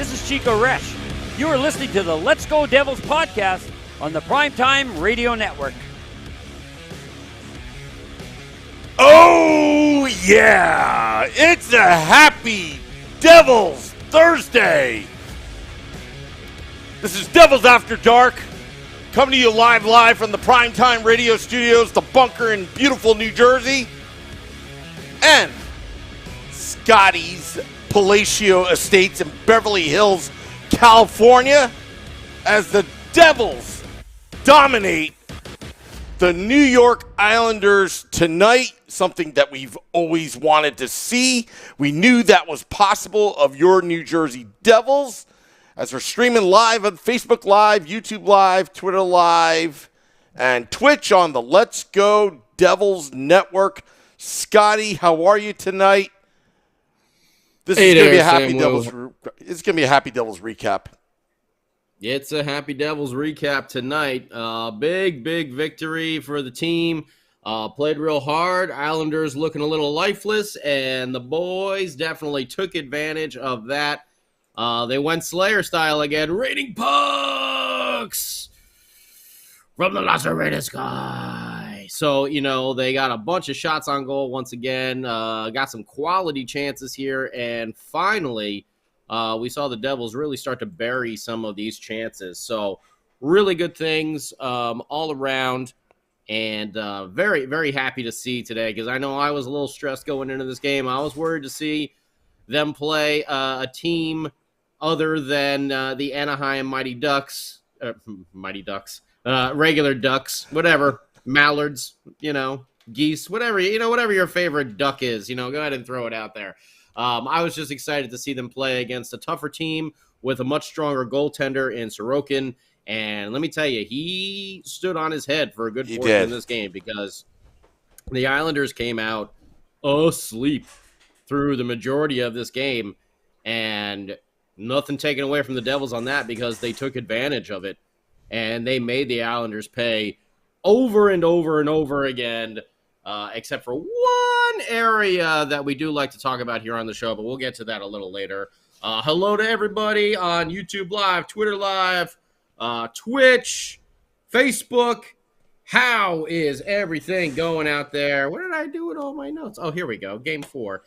This is Chico Resch. You are listening to the Let's Go Devils podcast on the Primetime Radio Network. Oh, yeah! It's a happy Devils Thursday! This is Devils After Dark, coming to you live from the Primetime Radio Studios, the bunker in beautiful New Jersey, and Scotty's Palatial Estates in Beverly Hills, California, as the Devils dominate the New York Islanders tonight, something that we've always wanted to see. We knew that was possible of your New Jersey Devils, as we're streaming live on Facebook Live, YouTube Live, Twitter Live, and Twitch on the Let's Go Devils Network. Scotty, how are you tonight? This is going to be a happy Devils. It's going to be a happy Devils recap. It's a happy Devils recap tonight. Big victory for the team. Played real hard. Islanders looking a little lifeless, and the boys definitely took advantage of that. They went Slayer style again, raining pucks from the lacerated sky. So, they got a bunch of shots on goal once again, got some quality chances here, and finally, we saw the Devils really start to bury some of these chances. So, really good things all around, and very, very happy to see today, because I know I was a little stressed going into this game. I was worried to see them play a team other than the Anaheim Mighty Ducks, regular Ducks, whatever, Mallards, geese, whatever, whatever your favorite duck is, go ahead and throw it out there. I was just excited to see them play against a tougher team with a much stronger goaltender in Sorokin. And let me tell you, he stood on his head for a good portion of this game, because the Islanders came out asleep through the majority of this game, and nothing taken away from the Devils on that, because they took advantage of it, and they made the Islanders pay over and over and over again, except for one area that we do like to talk about here on the show, but we'll get to that a little later. Hello to everybody on YouTube Live, Twitter Live, Twitch, Facebook. How is everything going out there? What did I do with all my notes? Oh, here we go. Game 4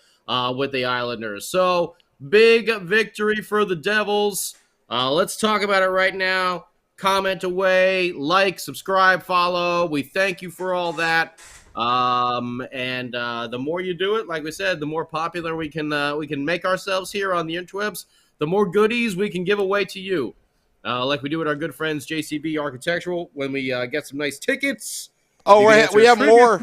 with the Islanders. So, big victory for the Devils. Let's talk about it right now. Comment away, like, subscribe, follow. We thank you for all that. And the more you do it, like we said, the more popular we can make ourselves here on the interwebs. The more goodies we can give away to you, like we do with our good friends JCB Architectural when we get some nice tickets. Oh, we have more.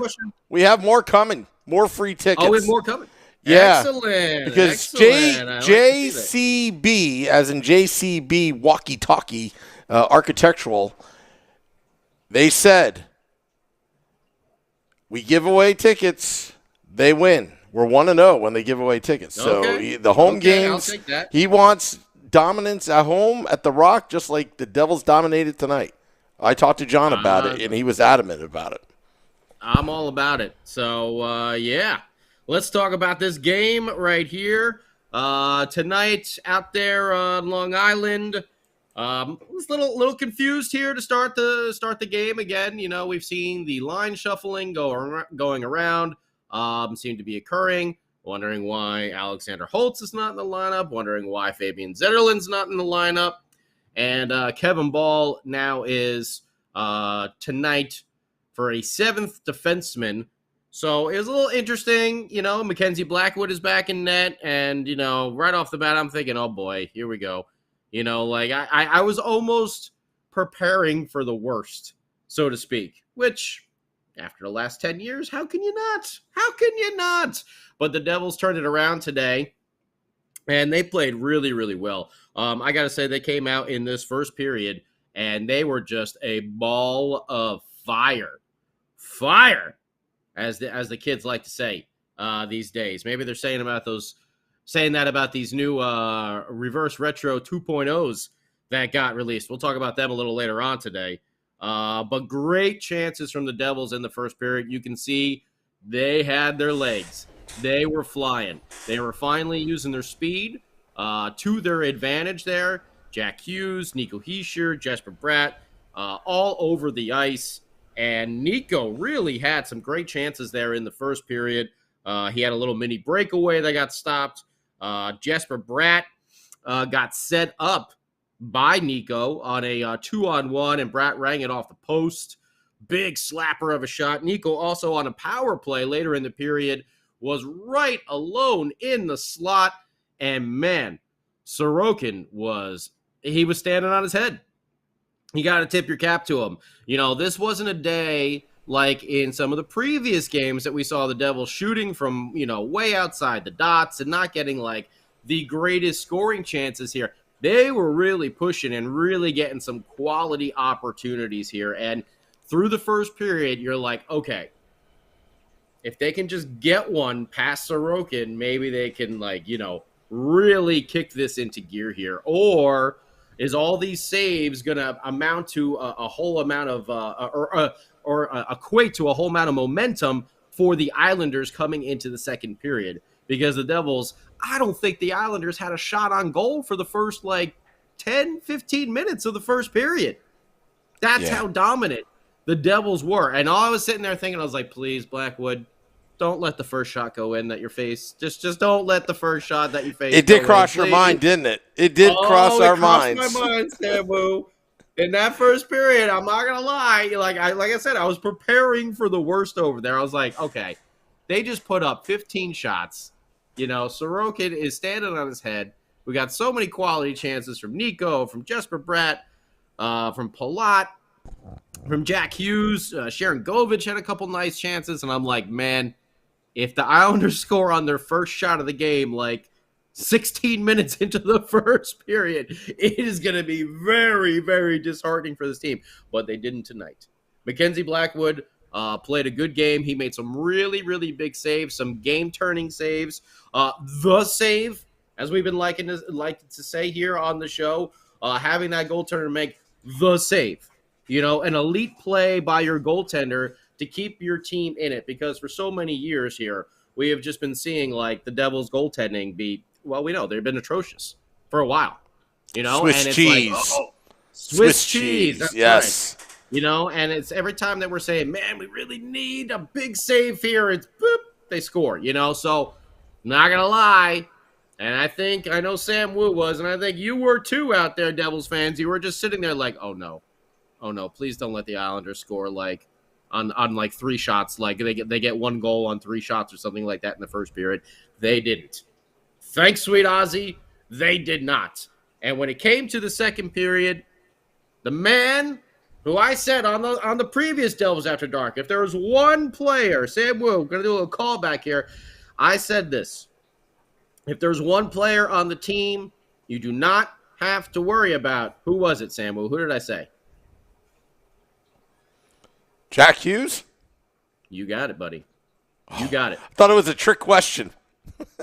We have more coming. More free tickets. Oh, we have more coming. Yeah, excellent. Because JCB, as in JCB Walkie Talkie Architectural, they said, we give away tickets, they win. We're 1-0 when they give away tickets. Okay. So the home games, I'll take that. He wants dominance at home at the Rock, just like the Devils dominated tonight. I talked to John about it, and he was adamant about it. I'm all about it. So, yeah. Let's talk about this game right here. Tonight out there on Long Island. Was a little confused here to start the game again. We've seen the line shuffling going around. Seem to be occurring. Wondering why Alexander Holtz is not in the lineup. Wondering why Fabian Zetterlund's not in the lineup. And Kevin Ball now is tonight for a 7th defenseman. So it was a little interesting, Mackenzie Blackwood is back in net, and, right off the bat, I'm thinking, oh boy, here we go. I was almost preparing for the worst, so to speak, which, after the last 10 years, how can you not? How can you not? But the Devils turned it around today, and they played really, really well. I got to say, they came out in this first period, and they were just a ball of fire. Fire! As the kids like to say these days. Maybe they're saying that about these new reverse retro 2.0s that got released. We'll talk about them a little later on today. But great chances from the Devils in the first period. You can see they had their legs. They were flying. They were finally using their speed. to their advantage there. Jack Hughes, Nico Hischier, Jesper Bratt, all over the ice. And Nico really had some great chances there in the first period. He had a little mini breakaway that got stopped. Jesper Bratt got set up by Nico on a 2-on-1, and Bratt rang it off the post. Big slapper of a shot. Nico also on a power play later in the period was right alone in the slot. And man, Sorokin was standing on his head. You got to tip your cap to him. You know, this wasn't a day like in some of the previous games that we saw the Devils shooting from, way outside the dots and not getting like the greatest scoring chances here. They were really pushing and really getting some quality opportunities here. And through the first period, you're like, okay, if they can just get one past Sorokin, maybe they can really kick this into gear here. Or is all these saves going to amount to a whole amount of or equate to a whole amount of momentum for the Islanders coming into the second period? Because the Devils, I don't think the Islanders had a shot on goal for the first 10, 15 minutes of the first period. That's how dominant the Devils were. And all I was sitting there thinking, I was like, please, Blackwood, don't let the first shot go in that you face. Just don't let the first shot that you face. It did cross your mind, didn't it? It did cross our minds. My mind, Samu. In that first period, I'm not gonna lie. Like I said, I was preparing for the worst over there. I was like, okay, they just put up 15 shots. Sorokin is standing on his head. We got so many quality chances from Nico, from Jesper Bratt, from Palat, from Jack Hughes. Sharon Govich had a couple nice chances, and I'm like, man, if the Islanders score on their first shot of the game, 16 minutes into the first period, it is going to be very, very disheartening for this team. But they didn't tonight. Mackenzie Blackwood played a good game. He made some really, really big saves, some game-turning saves. The save, as we've been like to say here on the show, having that goaltender make the save. An elite play by your goaltender to keep your team in it. Because for so many years here, we have just been seeing the Devils goaltending be, well, we know they've been atrocious for a while. Swiss and it's cheese. Swiss cheese. That's yes. Right. And it's every time that we're saying, man, we really need a big save here. It's boop, they score. So not gonna lie. And I know Sam Wu was, and I think you were too out there, Devils fans. You were just sitting there like, oh no, please don't let the Islanders score on 3 shots. They get 1 goal on 3 shots or something like that in the first period. They didn't. Thanks, sweet Ozzy. They did not. And when it came to the second period, the man who I said on the previous Devils After Dark, if there was one player, Sam Wu, going to do a little callback here. I said this. If there's one player on the team you do not have to worry about, who was it, Sam Wu? Who did I say? Jack Hughes? You got it, buddy. You got it. I thought it was a trick question.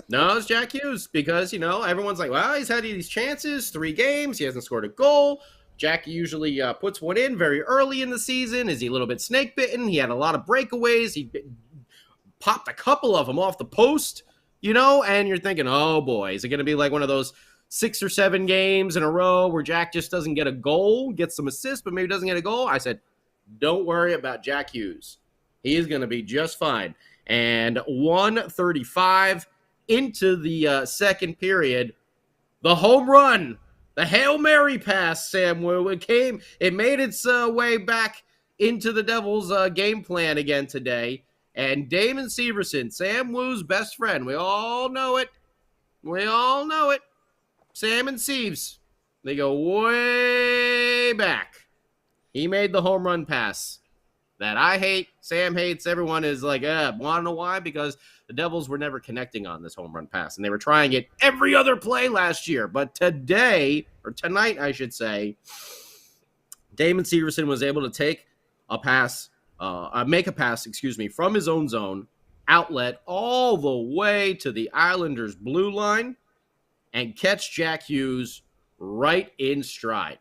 No, it's Jack Hughes because, everyone's like, well, he's had these chances, 3 games. He hasn't scored a goal. Jack usually puts one in very early in the season. Is he a little bit snake bitten? He had a lot of breakaways. He popped a couple of them off the post, and you're thinking, oh, boy, is it going to be like one of those 6 or 7 games in a row where Jack just doesn't get a goal, gets some assists, but maybe doesn't get a goal? I said, don't worry about Jack Hughes. He is going to be just fine. And 1:35 into the second period, the home run, the Hail Mary pass, Sam Wu, it made its way back into the Devils' game plan again today. And Damon Severson, Sam Wu's best friend, we all know it. Sam and Seves, they go way back. He made the home run pass that I hate, Sam hates, everyone is like, want to know why? Because the Devils were never connecting on this home run pass, and they were trying it every other play last year. But tonight, I should say, Damon Severson was able to take a pass, make a pass, from his own zone, outlet all the way to the Islanders' blue line, and catch Jack Hughes right in stride.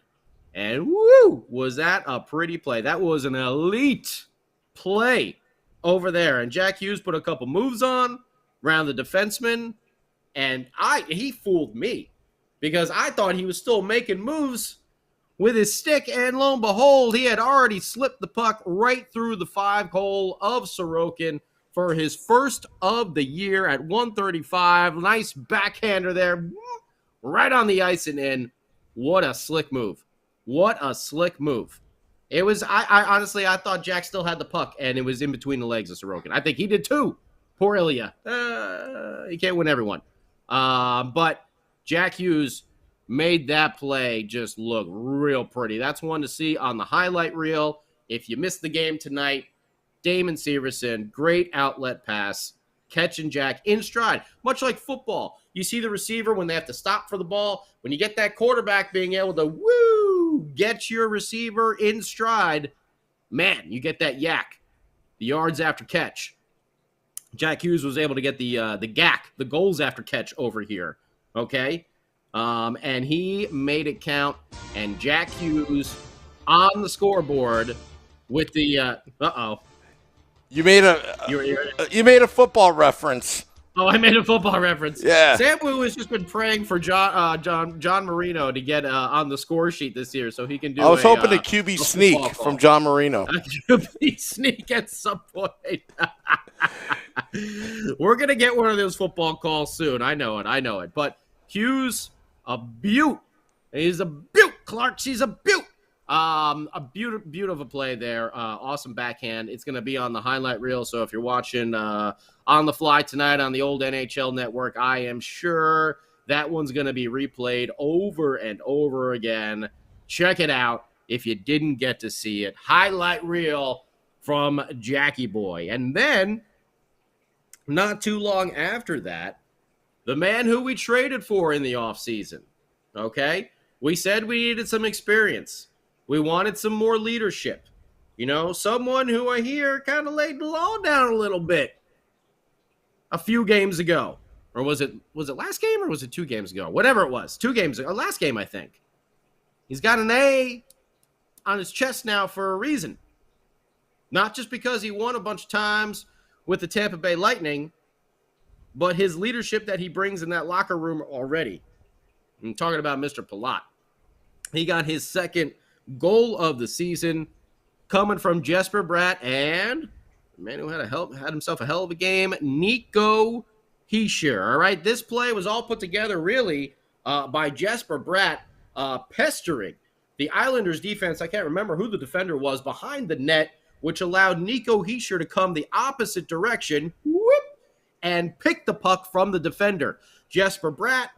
And woo, was that a pretty play. That was an elite play over there. And Jack Hughes put a couple moves on around the defenseman, and he fooled me. because I thought he was still making moves with his stick, and lo and behold, he had already slipped the puck right through the 5-hole of Sorokin for his first of the year at 135. Nice backhander there, right on the ice and in. What a slick move. What a slick move. It was, I honestly, I thought Jack still had the puck, and it was in between the legs of Sorokin. I think he did too. Poor Ilya. He can't win everyone. But Jack Hughes made that play just look real pretty. That's one to see on the highlight reel. If you missed the game tonight, Damon Severson, great outlet pass, catching Jack in stride, much like football. You see the receiver when they have to stop for the ball. When you get that quarterback being able to get your receiver in stride, man, you get that yak, the yards after catch. Jack Hughes was able to get the GAC, the goals after catch over here, okay? And he made it count, and Jack Hughes on the scoreboard with the You made a football reference. Oh, I made a football reference. Yeah. Samu has just been praying for John Marino to get on the score sheet this year so he can do I was hoping a QB sneak from John Marino. A QB sneak at some point. We're going to get one of those football calls soon. I know it. But Hughes, a beaut. He's a beaut, Clark. She's a beaut. A beautiful play there. Awesome backhand. It's going to be on the highlight reel. So if you're watching on the fly tonight on the old NHL network, I am sure that one's going to be replayed over and over again. Check it out if you didn't get to see it. Highlight reel from Jackie Boy. And then, not too long after that, the man who we traded for in the offseason. Okay? We said we needed some experience. We wanted some more leadership. You know, someone who I hear kind of laid the law down a little bit a few games ago. Or was it last game or was it 2 games ago? Whatever it was. 2 games ago. Last game, I think. He's got an A on his chest now for a reason. Not just because he won a bunch of times with the Tampa Bay Lightning, but his leadership that he brings in that locker room already. I'm talking about Mr. Palat. He got his second goal of the season coming from Jesper Bratt and the man who had himself a hell of a game, Nico Hischier. All right, this play was all put together really by Jesper Bratt pestering the Islanders defense. I can't remember who the defender was behind the net, which allowed Nico Hischier to come the opposite direction and pick the puck from the defender. Jesper Bratt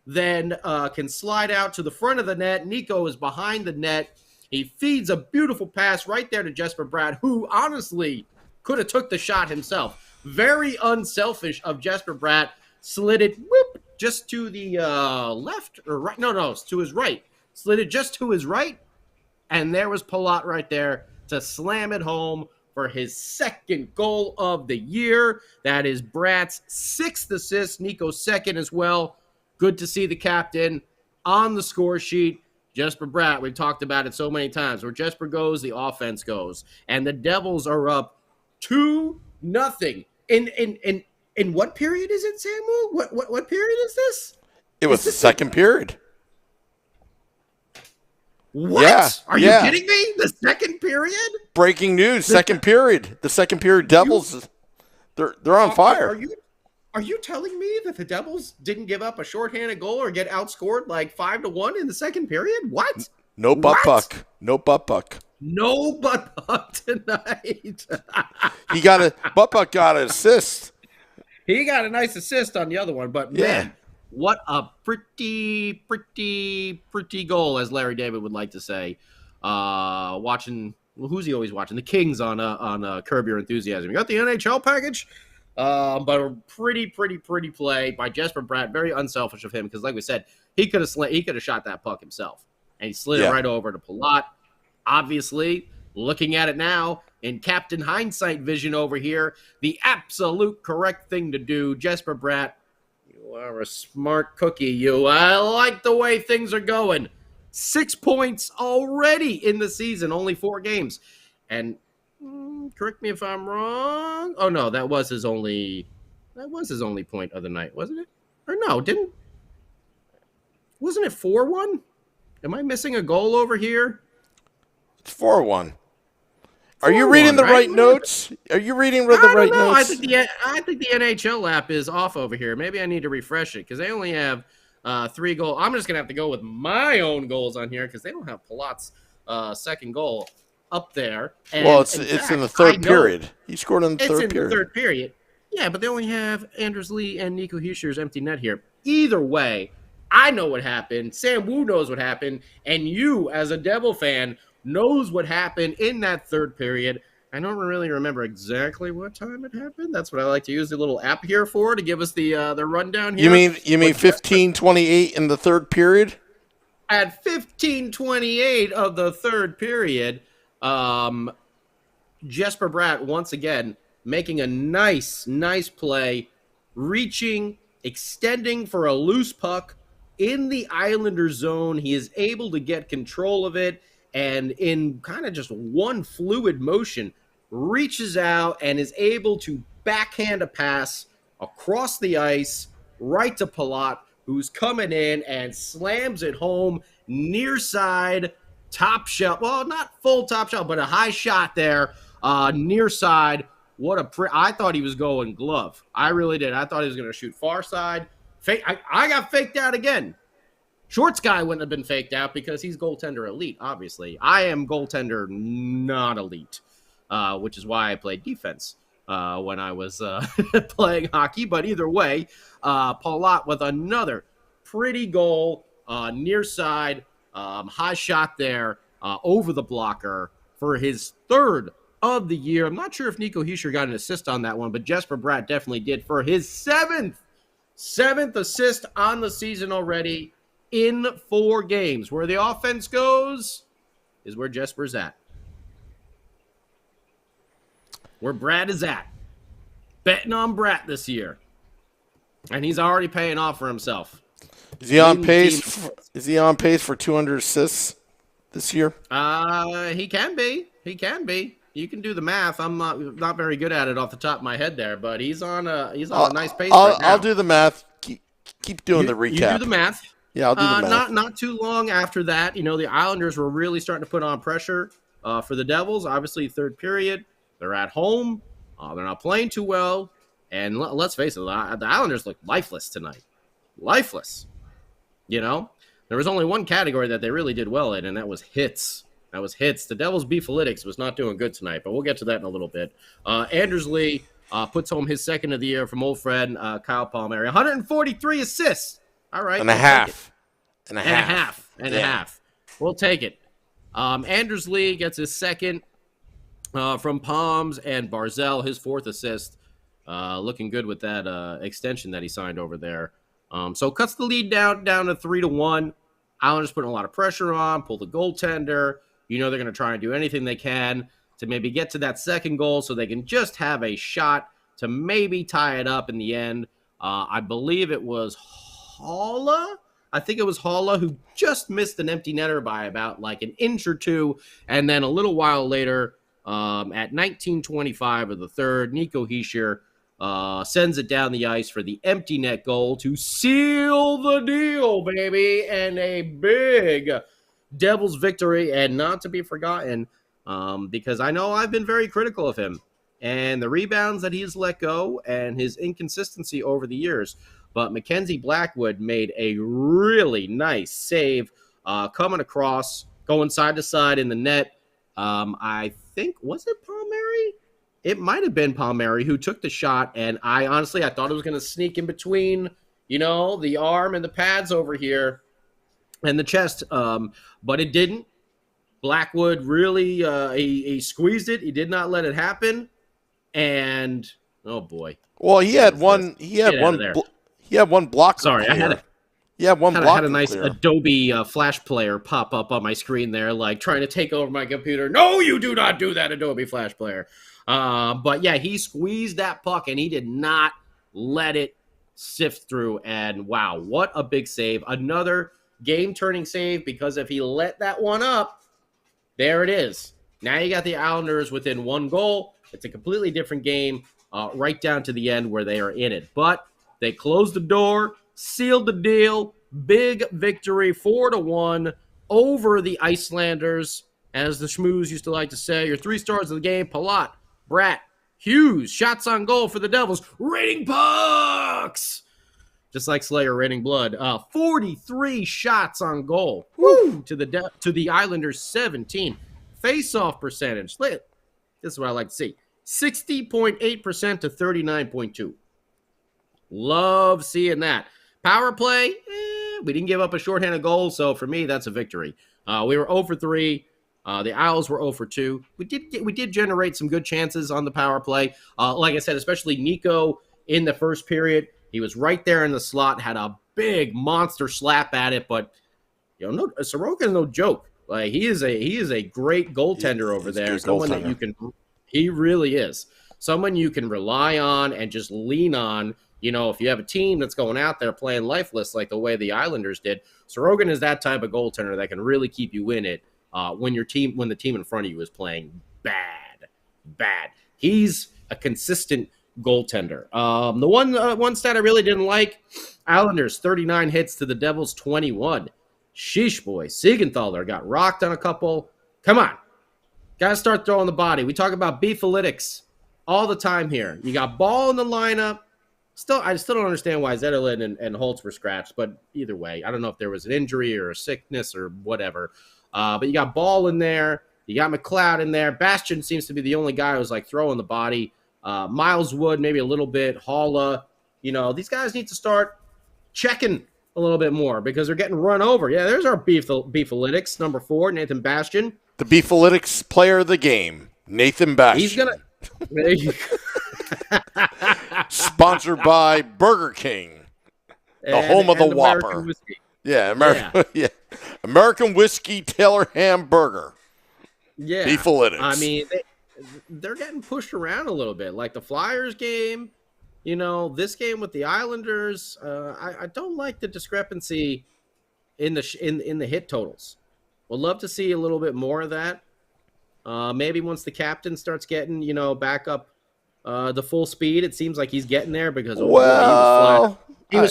then can slide out to the front of the net. Nico is behind the net. He feeds a beautiful pass right there to Jesper Bratt, who honestly could have took the shot himself. Very unselfish of Jesper Bratt. Slid it just to the left or right. No, it's to his right. Slid it just to his right. And there was Palat right there to slam it home for his second goal of the year. That is Bratt's 6th assist. Nico's second as well. Good to see the captain on the score sheet. Jesper Bratt, we've talked about it so many times. Where Jesper goes, the offense goes. And the Devils are up 2-0. In what period is it, Samu? What period is this? It was the second period. What? Yeah, Are you kidding me? The second period? Breaking news, second period. The second period Devils, they're on fire. Are you telling me that the Devils didn't give up a shorthanded goal or get outscored like 5-1 in the second period? What? No butt puck. No butt puck. No butt puck tonight. Butt puck got an assist. He got a nice assist on the other one, but man, what a pretty goal, as Larry David would like to say. Watching, who's he always watching? The Kings on Curb Your Enthusiasm. You got the NHL package? But a pretty play by Jesper Bratt. Very unselfish of him because, like we said, he could have shot that puck himself, and he slid it right over to Palat. Obviously, looking at it now in Captain Hindsight vision over here, the absolute correct thing to do. Jesper Bratt, you are a smart cookie. I like the way things are going. 6 points already in the season, only 4 games, and. Correct me if I'm wrong. Oh no, that was his only point of the night, wasn't it? Or no, didn't? Wasn't it 4-1? Am I missing a goal over here? It's 4-1. Are you reading the right notes? Are you reading the right notes? I think the NHL app is off over here. Maybe I need to refresh it because they only have 3 goals. I'm just gonna have to go with my own goals on here because they don't have Palat's second goal up there. And well, it's in the third period. He scored in the third period. It's in the third period. Yeah, but they only have Anders Lee and Nico Hischier's empty net here. Either way, I know what happened. Sam Wu knows what happened, and you, as a Devil fan, knows what happened in that third period. I don't really remember exactly what time it happened. That's what I like to use the little app here for, to give us the rundown here. You mean 15:28 in the third period? At 15:28 of the third period, Jesper Bratt once again making a nice play, reaching, extending for a loose puck in the Islander zone. He is able to get control of it, and in kind of just one fluid motion, reaches out and is able to backhand a pass across the ice right to Palat, who's coming in and slams it home near side, top shelf. Well, not full top shelf, but a high shot there, near side. I thought he was going glove. I really did. I thought he was going to shoot far side. I got faked out again. Shorts guy wouldn't have been faked out because he's goaltender elite, obviously. I am goaltender not elite, which is why I played defense when I was playing hockey. But either way, Palat with another pretty goal, near side, high shot there, over the blocker for his third of the year. I'm not sure if Nico Hischier got an assist on that one, but Jesper Bratt definitely did for his seventh assist on the season already in 4 games. Where the offense goes is where Jesper's at. Where Bratt is at. Betting on Bratt this year. And he's already paying off for himself. Is he on pace? Is he on pace for 200 assists this year? He can be. He can be. You can do the math. I'm not very good at it off the top of my head there, but he's on a nice pace right now. I'll do the math. Keep doing the recap. You do the math. Yeah, I'll do the math. Not too long after that, the Islanders were really starting to put on pressure for the Devils. Obviously, third period, they're at home. They're not playing too well, and let's face it, the Islanders look lifeless tonight. Lifeless. There was only one category that they really did well in, and that was hits. The Devils' Beefalytics was not doing good tonight, but we'll get to that in a little bit. Anders Lee puts home his second of the year from old friend Kyle Palmieri. 143 assists. All right. And a half. We'll take it. Anders Lee gets his second from Palms, and Barzell, his 4th assist. Looking good with that extension that he signed over there. So cuts the lead down to 3-1. Islanders putting a lot of pressure on, pull the goaltender. They're going to try and do anything they can to maybe get to that second goal so they can just have a shot to maybe tie it up in the end. I believe it was Haula. I think it was Haula who just missed an empty netter by about like an inch or two. And then a little while later, at 19:25 of the third, Nico Hischier sends it down the ice for the empty net goal to seal the deal, baby, and a big Devils victory, and not to be forgotten, because I know I've been very critical of him and the rebounds that he's let go and his inconsistency over the years. But Mackenzie Blackwood made a really nice save coming across, going side to side in the net. I think, was it Palmieri? It might have been Palmieri who took the shot, and I thought it was going to sneak in between, the arm and the pads over here and the chest, but it didn't. Blackwood really he squeezed it. He did not let it happen, and oh boy. Well, he had one block. Sorry, I had a nice clear. Adobe Flash player pop up on my screen there, like trying to take over my computer. No, you do not do that, Adobe Flash player. But yeah, he squeezed that puck and he did not let it sift through. And wow, what a big save. Another game-turning save, because if he let that one up, there it is. Now you got the Islanders within 1 goal. It's a completely different game right down to the end where they are in it. But they closed the door, sealed the deal, Big victory, 4-1 over the Icelanders, as the Schmooze used to like to say. Your 3 stars of the game: Palat, Bratt, Hughes. Shots on goal for the Devils. Raining pucks, just like Slayer raining blood. 43 shots on goal. Woo! To the Islanders 17. Face-off percentage. This is what I like to see. 60.8% to 39.2. Love seeing that. Power play, we didn't give up a shorthanded goal, so for me, that's a victory. We were 0 for 3. The Isles were 0 for 2. We did generate some good chances on the power play. Like I said, especially Nico in the first period. He was right there in the slot, had a big monster slap at it, but Sorokin is no joke. Like he is a great goaltender over there. Someone that you can, he really is. Someone you can rely on and just lean on. If you have a team that's going out there playing lifeless like the way the Islanders did, Sorokin is that type of goaltender that can really keep you in it when the team in front of you is playing bad. He's a consistent goaltender. The one stat I really didn't like: Islanders 39 hits to the Devils 21. Sheesh, boy. Siegenthaler got rocked on a couple. Come on, gotta start throwing the body. We talk about Beefalytics all the time here. You got Ball in the lineup. I still don't understand why Zetterlund and Holtz were scratched, but either way, I don't know if there was an injury or a sickness or whatever. But you got Ball in there. You got McLeod in there. Bastian seems to be the only guy who's like throwing the body. Miles Wood, maybe a little bit. Halla. These guys need to start checking a little bit more because they're getting run over. Yeah, there's our Beefalytics, number 4, Nathan Bastian. The Beefalytics player of the game, Nathan Bastian. He's going to... Sponsored by Burger King, the home of the Whopper. Yeah, American whiskey Taylor hamburger. Yeah, Beefalytics. I mean, they're getting pushed around a little bit, like the Flyers game. This game with the Islanders. I don't like the discrepancy in the hit totals. Would love to see a little bit more of that. Maybe once the captain starts getting back up. The full speed, it seems like he's getting there because he was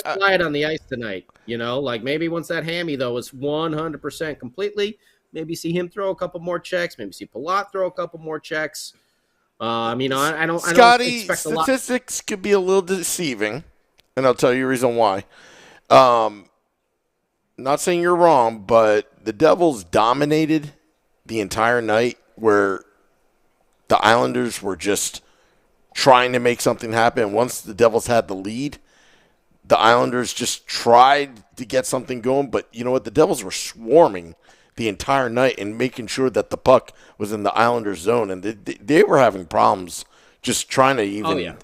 flat on the ice tonight. Like maybe once that hammy though is 100% completely, maybe see him throw a couple more checks. Maybe see Palat throw a couple more checks. I don't. Scotty, expect a statistics could be a little deceiving, and I'll tell you the reason why. Not saying you're wrong, but the Devils dominated the entire night, where the Islanders were just trying to make something happen. Once the Devils had the lead, the Islanders just tried to get something going. But you know what? The Devils were swarming the entire night and making sure that the puck was in the Islanders' zone. And they were having problems just trying to even,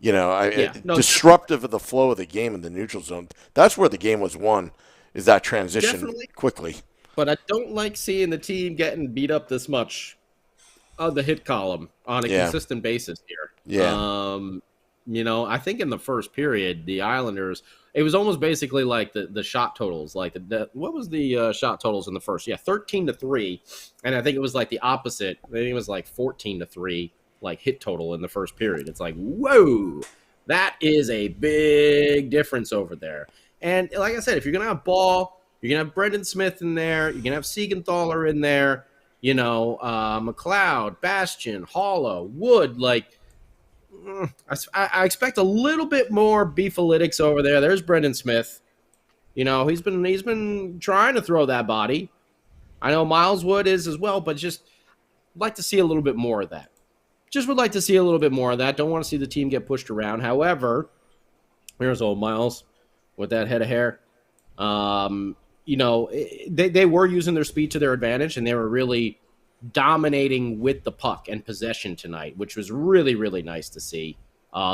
disruptive of the flow of the game in the neutral zone. That's where the game was won, is that transition. Definitely. Quickly. But I don't like seeing the team getting beat up this much on the hit column on a consistent basis here. Yeah. I think in the first period, the Islanders, it was almost basically like the shot totals. Like what was the shot totals in the first? Yeah, 13-3. And I think it was like the opposite. I think it was like 14-3, like hit total in the first period. It's like, whoa, that is a big difference over there. And like I said, if you're going to have Ball, you're going to have Brendan Smith in there, you're going to have Siegenthaler in there, McLeod, Bastian, Halla, Wood, I expect a little bit more Beefalytics over there. There's Brendan Smith. He's been trying to throw that body. I know Miles Wood is as well, but just like to see a little bit more of that. Just would like to see a little bit more of that. Don't want to see the team get pushed around. However, here's old Miles with that head of hair. They were using their speed to their advantage, and they were really dominating with the puck and possession tonight, which was really, really nice to see.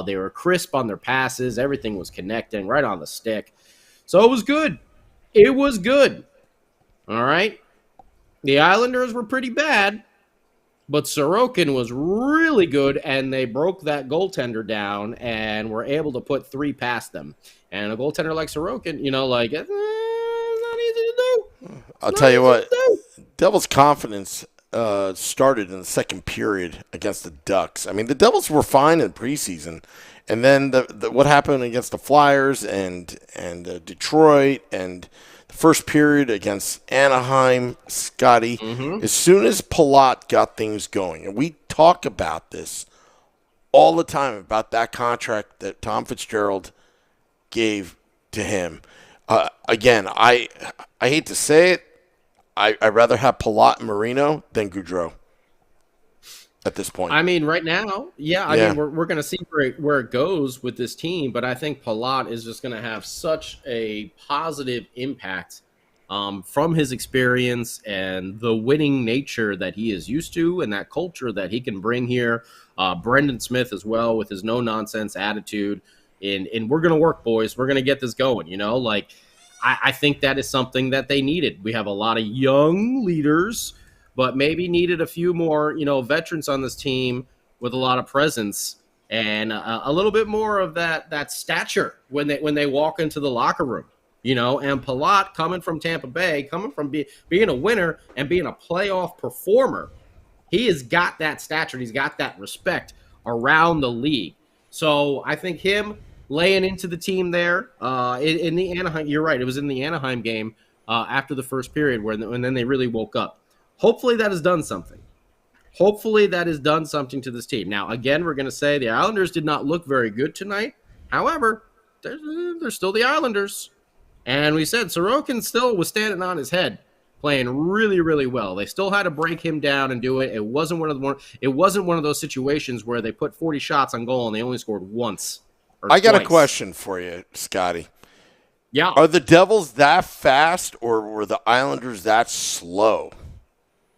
They were crisp on their passes. Everything was connecting right on the stick. So it was good. It was good. All right. The Islanders were pretty bad, but Sorokin was really good, and they broke that goaltender down and were able to put 3 past them. And a goaltender like Sorokin, it's not easy to do. I'll tell you what, Devils' confidence started in the second period against the Ducks. I mean, the Devils were fine in preseason, And then what happened against the Flyers and Detroit and the first period against Anaheim, Scotty, as soon as Palat got things going, and we talk about this all the time about that contract that Tom Fitzgerald gave to him. Again, I hate to say it, I'd rather have Palat and Marino than Goudreau at this point. I mean, right now, I mean, we're going to see where it goes with this team, but I think Palat is just going to have such a positive impact from his experience and the winning nature that he is used to and that culture that he can bring here. Brendan Smith as well with his no-nonsense attitude. And we're going to work, boys. We're going to get this going, Like, I think that is something that they needed. We have a lot of young leaders, but maybe needed a few more, veterans on this team with a lot of presence and a little bit more of that stature when they walk into the locker room, And Palat, coming from Tampa Bay, coming from being a winner and being a playoff performer, he has got that stature. He's got that respect around the league. So I think him laying into the team there in the Anaheim, you're right, it was in the Anaheim game after the first period and then they really woke up. Hopefully that has done something. Hopefully that has done something to this team. Now, again, we're going to say the Islanders did not look very good tonight. However, they're still the Islanders. And we said Sorokin still was standing on his head, playing really, really well. They still had to break him down and do it. It wasn't one of those situations where they put 40 shots on goal and they only scored once or I got twice. a question for you, Scotty. Yeah. Are the Devils that fast or were the Islanders that slow?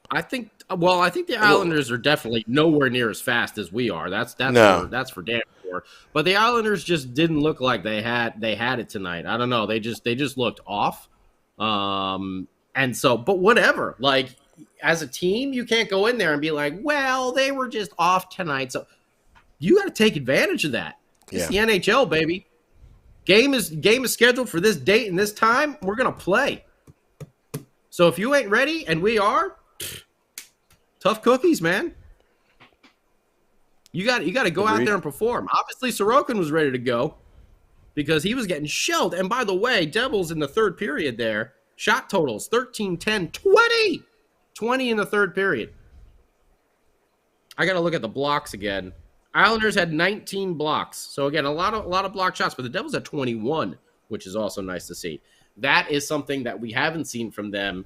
I think the Islanders are definitely nowhere near as fast as we are. That's for damn sure. But the Islanders just didn't look like they had it tonight. I don't know. They just looked off. And so, but whatever. Like, as a team, you can't go in there and be like, well, they were just off tonight. So you got to take advantage of that. It's the NHL, baby. Game is scheduled for this date and this time. We're gonna play. So if you ain't ready, and we are, tough cookies, man. You got to go out there and perform. Obviously, Sorokin was ready to go because he was getting shelled. And by the way, Devils in the third period there, shot totals 13, 10, 20. 20 in the third period. I got to look at the blocks again. Islanders had 19 blocks. So again, a lot of block shots, but the Devils had 21, which is also nice to see. That is something that we haven't seen from them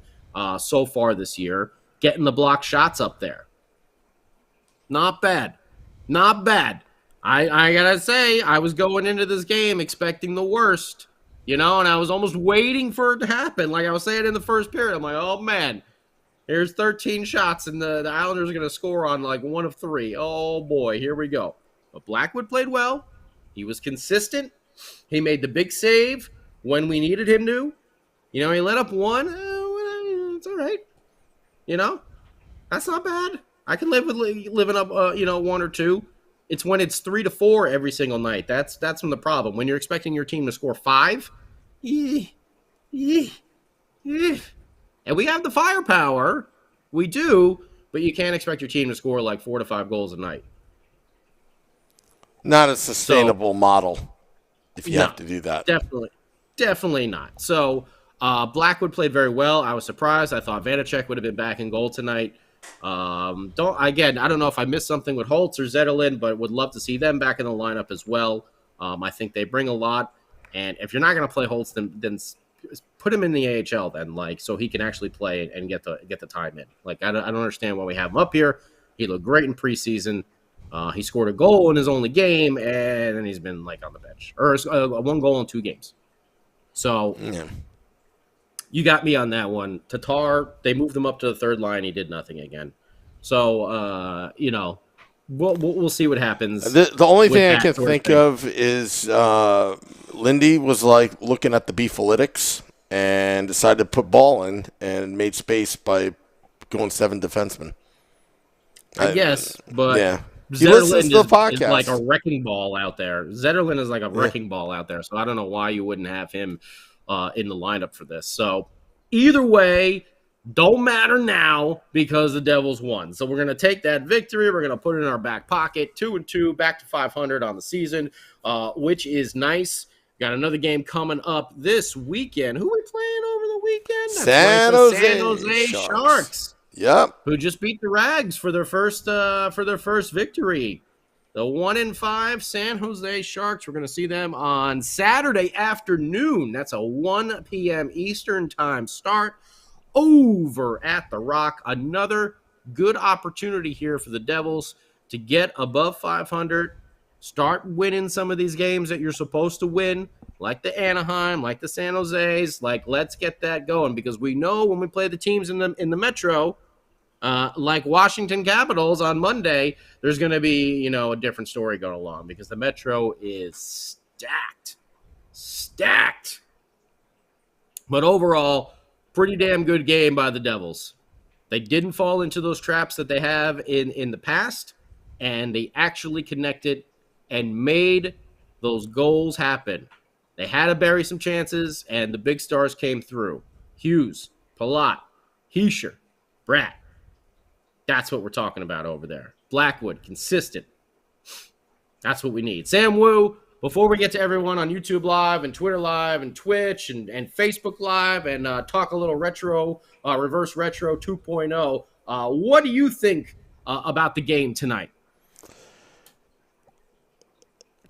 so far this year, getting the block shots up there. Not bad. Not bad. I got to say, I was going into this game expecting the worst, and I was almost waiting for it to happen. Like I was saying in the first period, I'm like, oh, man. Here's 13 shots, and the Islanders are going to score on like 1 of 3. Oh, boy, here we go. But Blackwood played well. He was consistent. He made the big save when we needed him to. He let up one. It's all right. That's not bad. I can live with living up, 1 or 2. It's when it's 3 to 4 every single night. That's when the problem. When you're expecting your team to score 5, and we have the firepower. We do, but you can't expect your team to score like 4 to 5 goals a night. Not a sustainable model if you have to do that. Definitely not. So Blackwood played very well. I was surprised. I thought Vanacek would have been back in goal tonight. I don't know if I missed something with Holtz or Zetterlund, but would love to see them back in the lineup as well. I think they bring a lot. And if you're not going to play Holtz, then put him in the AHL then, so he can actually play and get the time in. I don't understand why we have him up here. He looked great in preseason. He scored a goal in his only game, and then he's been on the bench, or 1 goal in 2 games. So you got me on that one. Tatar, they moved him up to the third line. He did nothing again. So we'll see what happens. The only thing I can think of is Lindy was looking at the Beefalytics and decided to put ball in and made space by going 7 defensemen. I guess, but yeah. He listens to the podcast. Is like a wrecking ball out there. Zetterlund is like a wrecking ball out there, so I don't know why you wouldn't have him in the lineup for this. So either way, Don't matter now because the Devils won. So we're going to take that victory. We're going to put it in our back pocket. 2-2, back to 500 on the season, which is nice. Got another game coming up this weekend. Who are we playing over the weekend? San Jose Sharks. Yep. Who just beat the Rags for their first victory. The 1-5 San Jose Sharks. We're going to see them on Saturday afternoon. That's a 1 p.m. Eastern time start over at the Rock. Another good opportunity here for the Devils to get above 500, start winning some of these games that you're supposed to win, like the Anaheim, like the San Jose's. Like, let's get that going, because we know when we play the teams in the Metro, like Washington Capitals on Monday, there's going to be, a different story going along, because the Metro is stacked. But overall, pretty damn good game by the Devils. They didn't fall into those traps that they have in the past, and they actually connected and made those goals happen. They had to bury some chances, and the big stars came through. Hughes, Palat, Hischier, Bratt. That's what we're talking about over there. Blackwood, consistent. That's what we need. Sam Wu, before we get to everyone on YouTube Live and Twitter Live and Twitch and Facebook Live and talk a little retro, reverse retro 2.0, what do you think about the game tonight?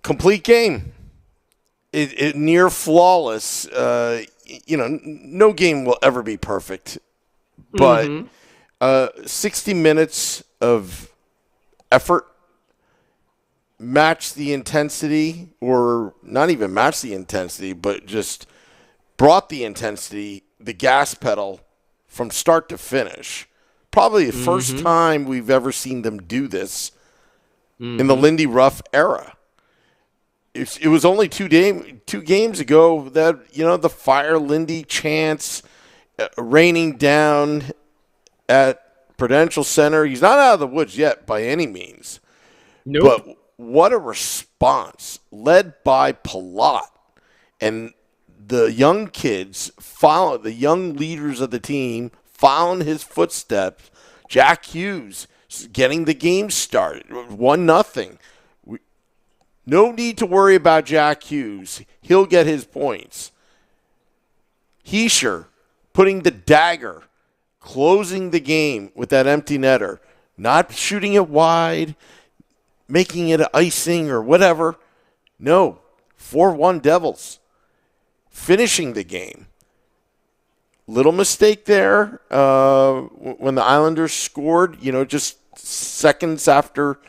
Complete game. It near flawless. No game will ever be perfect, but 60 minutes of effort, match the intensity, or not even match the intensity, but just brought the intensity, the gas pedal from start to finish. Probably the first time we've ever seen them do this in the Lindy Ruff era. It was only two games ago that, the Fire Lindy chants raining down at Prudential Center. He's not out of the woods yet by any means. Nope. But what a response, led by Palat. And the young kids, the young leaders of the team, following his footsteps. Jack Hughes getting the game started, 1-0. No need to worry about Jack Hughes. He'll get his points. Hischier putting the dagger, closing the game with that empty netter, not shooting it wide, making it icing or whatever. No, 4-1 Devils, finishing the game. Little mistake there when the Islanders scored, just seconds after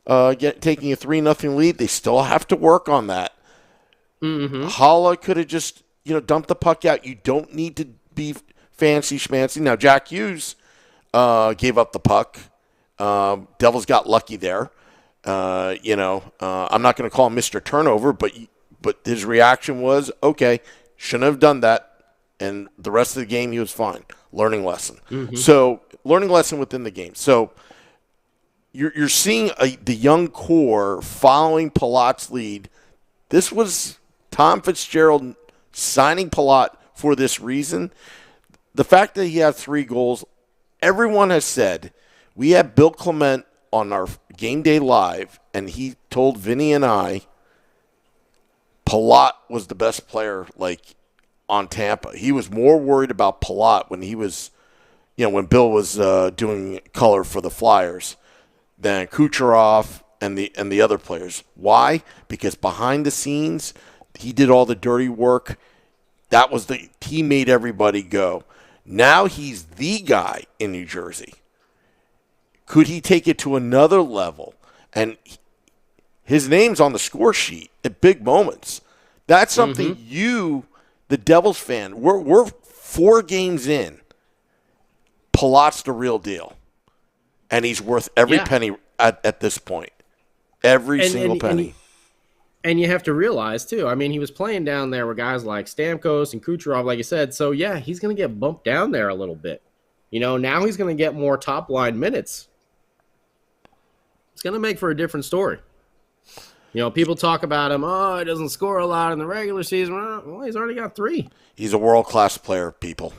taking a 3-0 lead. They still have to work on that. Holla could have just, dumped the puck out. You don't need to be fancy schmancy. Now, Jack Hughes gave up the puck. Devils got lucky there. I'm not going to call him Mr. Turnover, but his reaction was, okay, shouldn't have done that. And the rest of the game, he was fine. Learning lesson. So, learning lesson within the game. So, you're seeing the young core following Palat's lead. This was Tom Fitzgerald signing Palat for this reason. The fact that he had 3 goals, everyone has said, we had Bill Clement on our Game Day Live, and he told Vinny and I Palat was the best player, on Tampa. He was more worried about Palat when he was, when Bill was doing color for the Flyers than Kucherov and the other players. Why? Because behind the scenes, he did all the dirty work. He made everybody go. Now he's the guy in New Jersey. Could he take it to another level? And his name's on the score sheet at big moments. That's something the Devils fan, we're 4 games in. Palat's the real deal. And he's worth every penny at this point. Every single penny. And you have to realize, too, he was playing down there with guys like Stamkos and Kucherov, like you said. So, yeah, he's going to get bumped down there a little bit. Now he's going to get more top-line minutes. It's going to make for a different story. People talk about him, he doesn't score a lot in the regular season. Well, he's already got 3. He's a world-class player, people.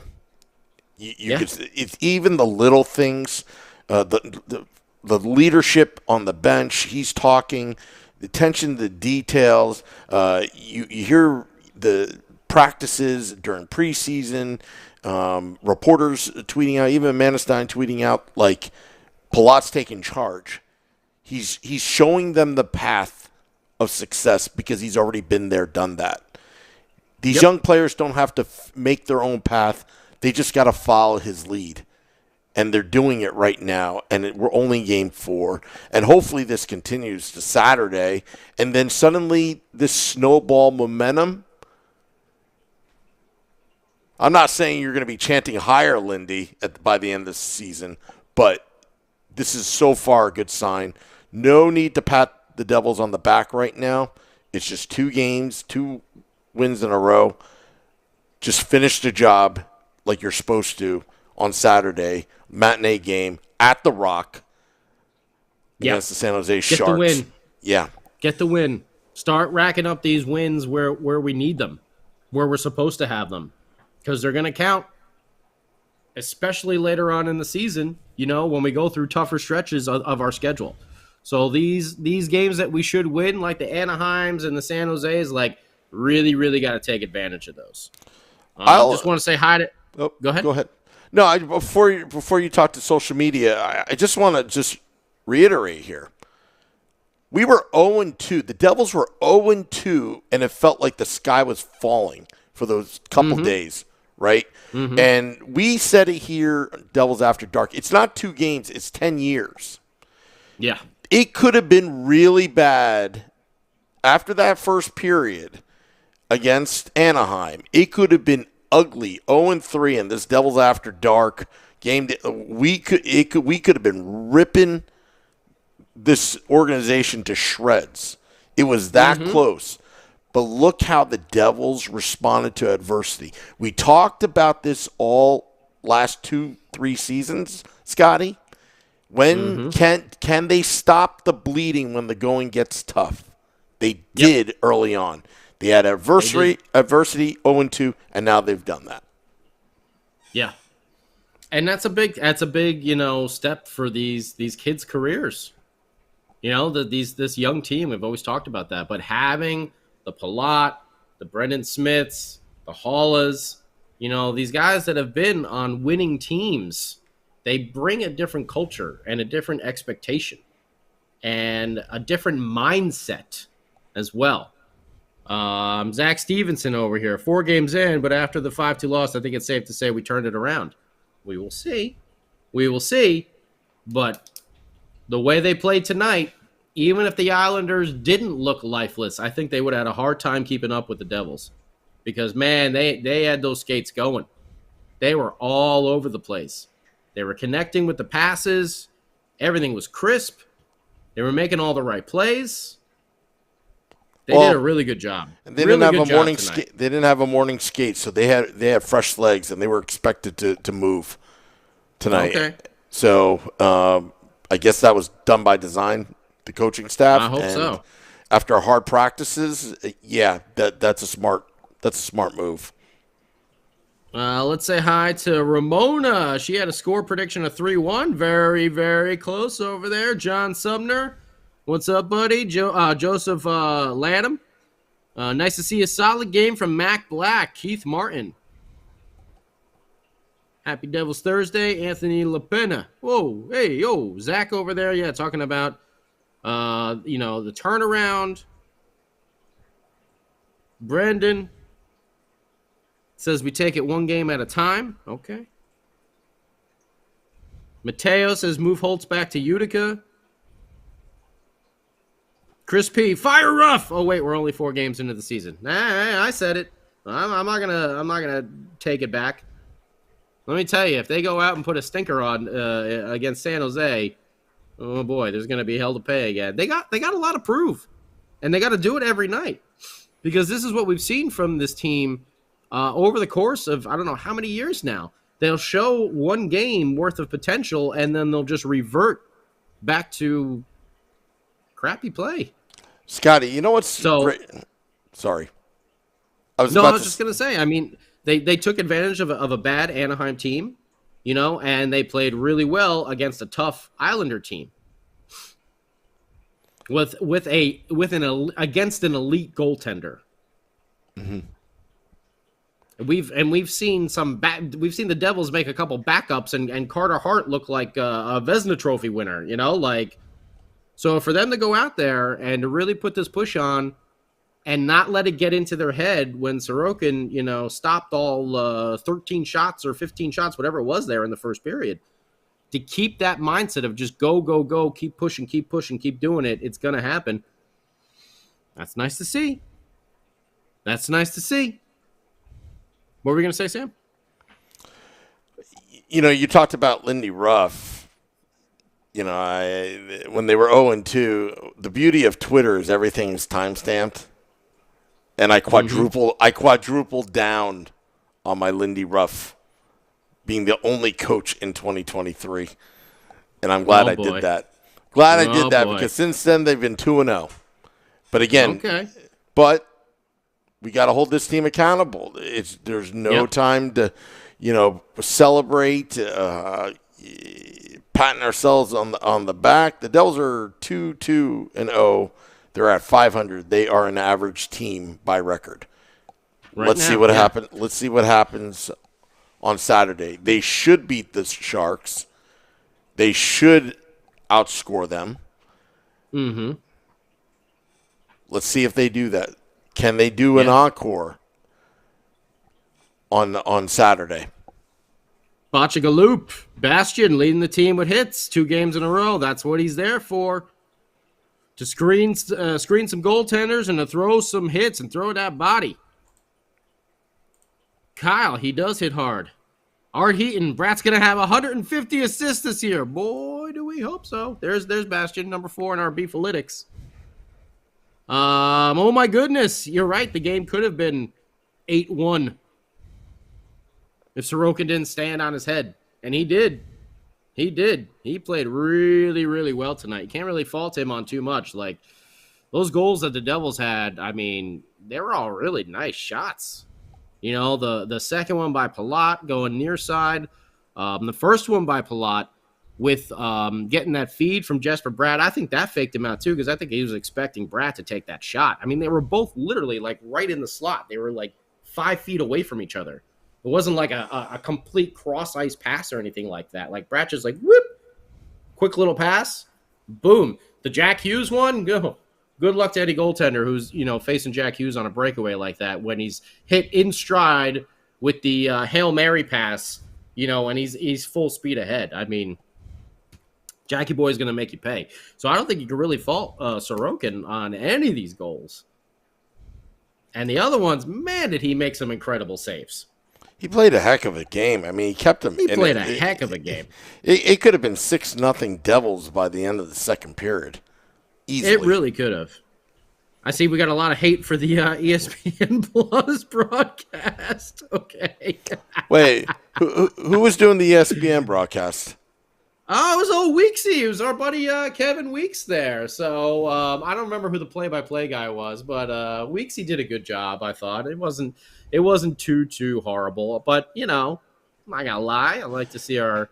It's even the little things, the leadership on the bench. He's talking, the attention to the details. You hear the practices during preseason. Reporters tweeting out, even Manestein tweeting out, like, Palat's taking charge. He's showing them the path of success because he's already been there, done that. These young players don't have to make their own path. They just got to follow his lead. And they're doing it right now. And we're only game 4. And hopefully this continues to Saturday. And then suddenly this snowball momentum. I'm not saying you're going to be chanting higher, Lindy, by the end of the season. But this is so far a good sign. No need to pat the Devils on the back right now. It's just 2 games, 2 wins in a row. Just finish the job like you're supposed to on Saturday. Matinee game at the Rock against the San Jose Sharks. Get the win. Yeah. Get the win. Start racking up these wins where we need them, where we're supposed to have them, because they're going to count, especially later on in the season, when we go through tougher stretches of our schedule. So these games that we should win, like the Anaheims and the San Jose's, like, really, really got to take advantage of those. I just want to say hi to Oh, go ahead. Go ahead. No, before you talk to social media, I just want to reiterate here. We were 0-2. The Devils were 0-2, and it felt like the sky was falling for those couple days, right? Mm-hmm. And we said it here, Devils After Dark. It's not 2 games. It's 10 years. Yeah. It could have been really bad after that first period against Anaheim. It could have been ugly, 0-3 in this Devils After Dark game. We could have been ripping this organization to shreds. It was that close. But look how the Devils responded to adversity. We talked about this all last 2-3 seasons, Scotty. When can they stop the bleeding when the going gets tough? They did early on. They had adversity, 0-2, and now they've done that. Yeah, and that's a big step for these kids' careers. This young team. We've always talked about that, but having the Palat, the Brendan Smiths, the Hallas, these guys that have been on winning teams, they bring a different culture and a different expectation and a different mindset as well. Zach Stevenson over here, 4 games in, but after the 5-2 loss, I think it's safe to say we turned it around. We will see. But the way they played tonight, even if the Islanders didn't look lifeless, I think they would have had a hard time keeping up with the Devils. Because, man, they had those skates going. They were all over the place. They were connecting with the passes. Everything was crisp. They were making all the right plays. They did a really good job. And they didn't have a morning skate. They didn't have a morning skate, so they had fresh legs, and they were expected to move tonight. Okay. So I guess that was done by design, the coaching staff. I hope so. After hard practices, that's a smart move. Let's say hi to Ramona. She had a score prediction of 3-1. Very, very close over there. John Sumner. What's up, buddy? Joseph Lanham. Nice to see a solid game from Mac Black. Keith Martin. Happy Devils Thursday. Anthony LaPena. Whoa, hey, yo. Zach over there. Yeah, talking about, the turnaround. Brendan says we take it 1 game at a time. Okay. Mateo says move Holtz back to Utica. Chris P. Fire rough. Oh wait, we're only 4 games into the season. I said it. I'm not gonna take it back. Let me tell you, if they go out and put a stinker on against San Jose, oh boy, there's gonna be hell to pay again. They got a lot to prove, and they got to do it every night, because this is what we've seen from this team over the course of I don't know how many years now. They'll show 1 game worth of potential, and then they'll just revert back to crappy play. Scotty, you know what's great? Sorry. I was just going to say, I mean, they took advantage of a bad Anaheim team, and they played really well against a tough Islander team against an elite goaltender. Mm-hmm. We've seen the Devils make a couple backups and Carter Hart look like a Vezina Trophy winner, So for them to go out there and to really put this push on and not let it get into their head when Sorokin, stopped all 13 shots or 15 shots, whatever it was there in the first period, to keep that mindset of just go, go, go, keep pushing, keep doing it. It's going to happen. That's nice to see. What were we going to say, Sam? You talked about Lindy Ruff. When they were 0-2, the beauty of Twitter is everything is timestamped. And I quadrupled down on my Lindy Ruff being the only coach in 2023. And I'm glad I did that. Because since then they've been 2-0. But again, but we got to hold this team accountable. There's no time to, celebrate, patting ourselves on the back. The Devils are 2-2-0. They're at 500. They are an average team by record. Let's see what happens. Let's see what happens on Saturday. They should beat the Sharks. They should outscore them. Mm-hmm. Let's see if they do that. Can they do an encore on Saturday? Bachagaloop, Bastion leading the team with hits 2 games in a row. That's what he's there for. To screen some goaltenders and to throw some hits and throw that body. Kyle, he does hit hard. Art Heaton, Brat's going to have 150 assists this year. Boy, do we hope so. There's Bastion, number 4 in our Beefalytics. Oh my goodness, you're right. The game could have been 8-1 if Sorokin didn't stand on his head, and he did. He played really, really well tonight. You can't really fault him on too much. Like those goals that the Devils had, I mean, they were all really nice shots. The second one by Palat going near side, the first one by Palat. With getting that feed from Jesper Bratt, I think that faked him out too because I think he was expecting Bratt to take that shot. I mean, they were both literally like right in the slot. They were like 5 feet away from each other. It wasn't like a complete cross-ice pass or anything like that. Like Bratt just like, whoop, quick little pass, boom. The Jack Hughes one, good luck to any goaltender who's, facing Jack Hughes on a breakaway like that when he's hit in stride with the Hail Mary pass, and he's full speed ahead. I mean, Jackie Boy is going to make you pay. So I don't think you can really fault Sorokin on any of these goals. And the other ones, man, did he make some incredible saves. He played a heck of a game. I mean, he kept him. He played a heck of a game. It could have been 6-0 Devils by the end of the second period. Easily. It really could have. I see we got a lot of hate for the ESPN Plus broadcast. Okay. Wait, who was doing the ESPN broadcast? Oh, it was old Weeksy. It was our buddy Kevin Weeks there. So I don't remember who the play-by-play guy was, but Weeksy did a good job. I thought it wasn't too horrible. But I'm not gonna lie. I like to see our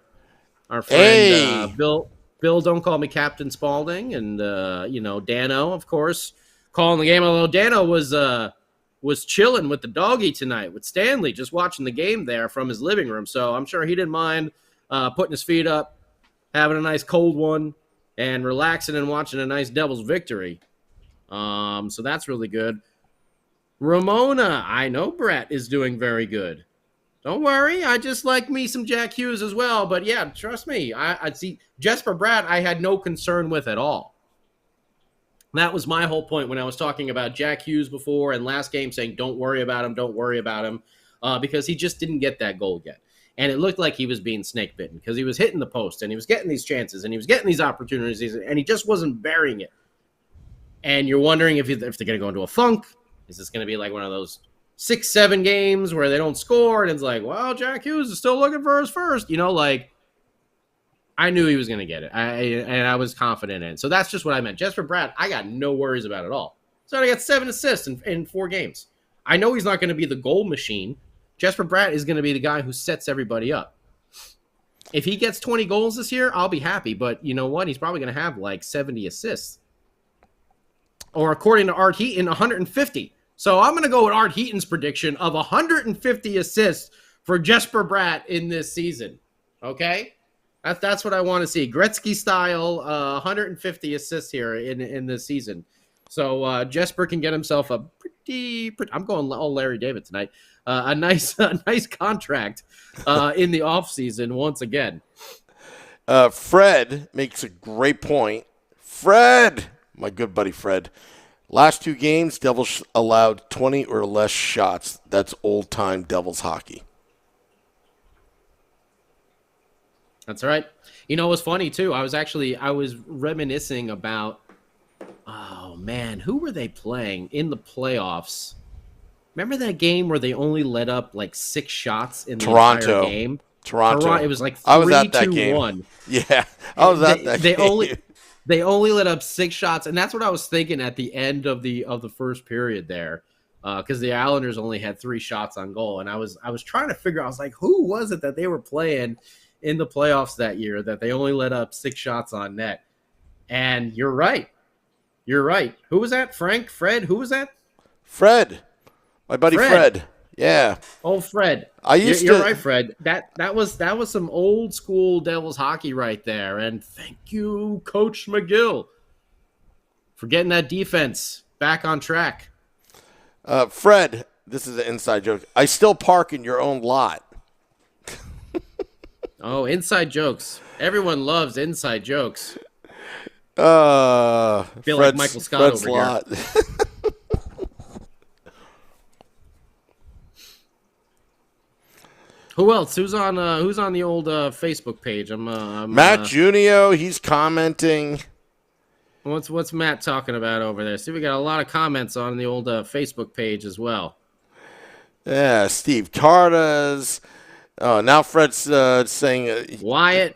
friend Bill. Don't call me Captain Spaulding, and Dano, of course, calling the game. Although Dano was chilling with the doggy tonight with Stanley, just watching the game there from his living room. So I'm sure he didn't mind putting his feet up, having a nice cold one, and relaxing and watching a nice Devils victory. So that's really good. Ramona, I know Brett is doing very good. Don't worry, I just like me some Jack Hughes as well. But yeah, trust me, I see Jesper Bratt I had no concern with at all. That was my whole point when I was talking about Jack Hughes before and last game saying don't worry about him, because he just didn't get that goal yet. And it looked like he was being snake bitten because he was hitting the post and he was getting these chances and he was getting these opportunities and he just wasn't burying it. And you're wondering if they're going to go into a funk. Is this going to be like one of those 6-7 games where they don't score and it's like, well, Jack Hughes is still looking for his first, I knew he was going to get it. I was confident in it. So that's just what I meant. Jesper Bratt, I got no worries about it at all. So I got 7 assists in 4 games. I know he's not going to be the goal machine. Jesper Bratt is going to be the guy who sets everybody up. If he gets 20 goals this year, I'll be happy. But you know what? He's probably going to have like 70 assists. Or according to Art Heaton, 150. So I'm going to go with Art Heaton's prediction of 150 assists for Jesper Bratt in this season. Okay? That's what I want to see. Gretzky style, 150 assists here in this season. So Jesper can get himself a pretty I'm going all Larry David tonight. A nice contract in the offseason once again. Fred makes a great point. Fred, my good buddy Fred. Last 2 games, Devils allowed 20 or less shots. That's old-time Devils hockey. That's right. You know, it was funny, too. I was reminiscing about, oh, man, who were they playing in the playoffs? Remember that game where they only let up like 6 shots in the entire game? Toronto. It was like 3-2-1. I was at that game. Yeah, I was at that game. They only let up 6 shots, and that's what I was thinking at the end of the first period there, because the Islanders only had 3 shots on goal, and I was trying to figure out, I was like, who was it that they were playing in the playoffs that year that they only let up 6 shots on net? And you're right. Who was that? Frank? Fred? Who was that? Fred, my buddy Fred. Yeah. Oh, Fred. You're right, Fred. That was some old school Devils hockey right there. And thank you, Coach McGill, for getting that defense back on track. Fred, this is an inside joke. I still park in your own lot. Oh, inside jokes. Everyone loves inside jokes. I feel like Michael Scott over lot. Here. Who else? Who's on the old Facebook page? Matt Junio. He's commenting. What's Matt talking about over there? See, we got a lot of comments on the old Facebook page as well. Yeah, Steve Cartas. Oh, now Fred's saying Wyatt.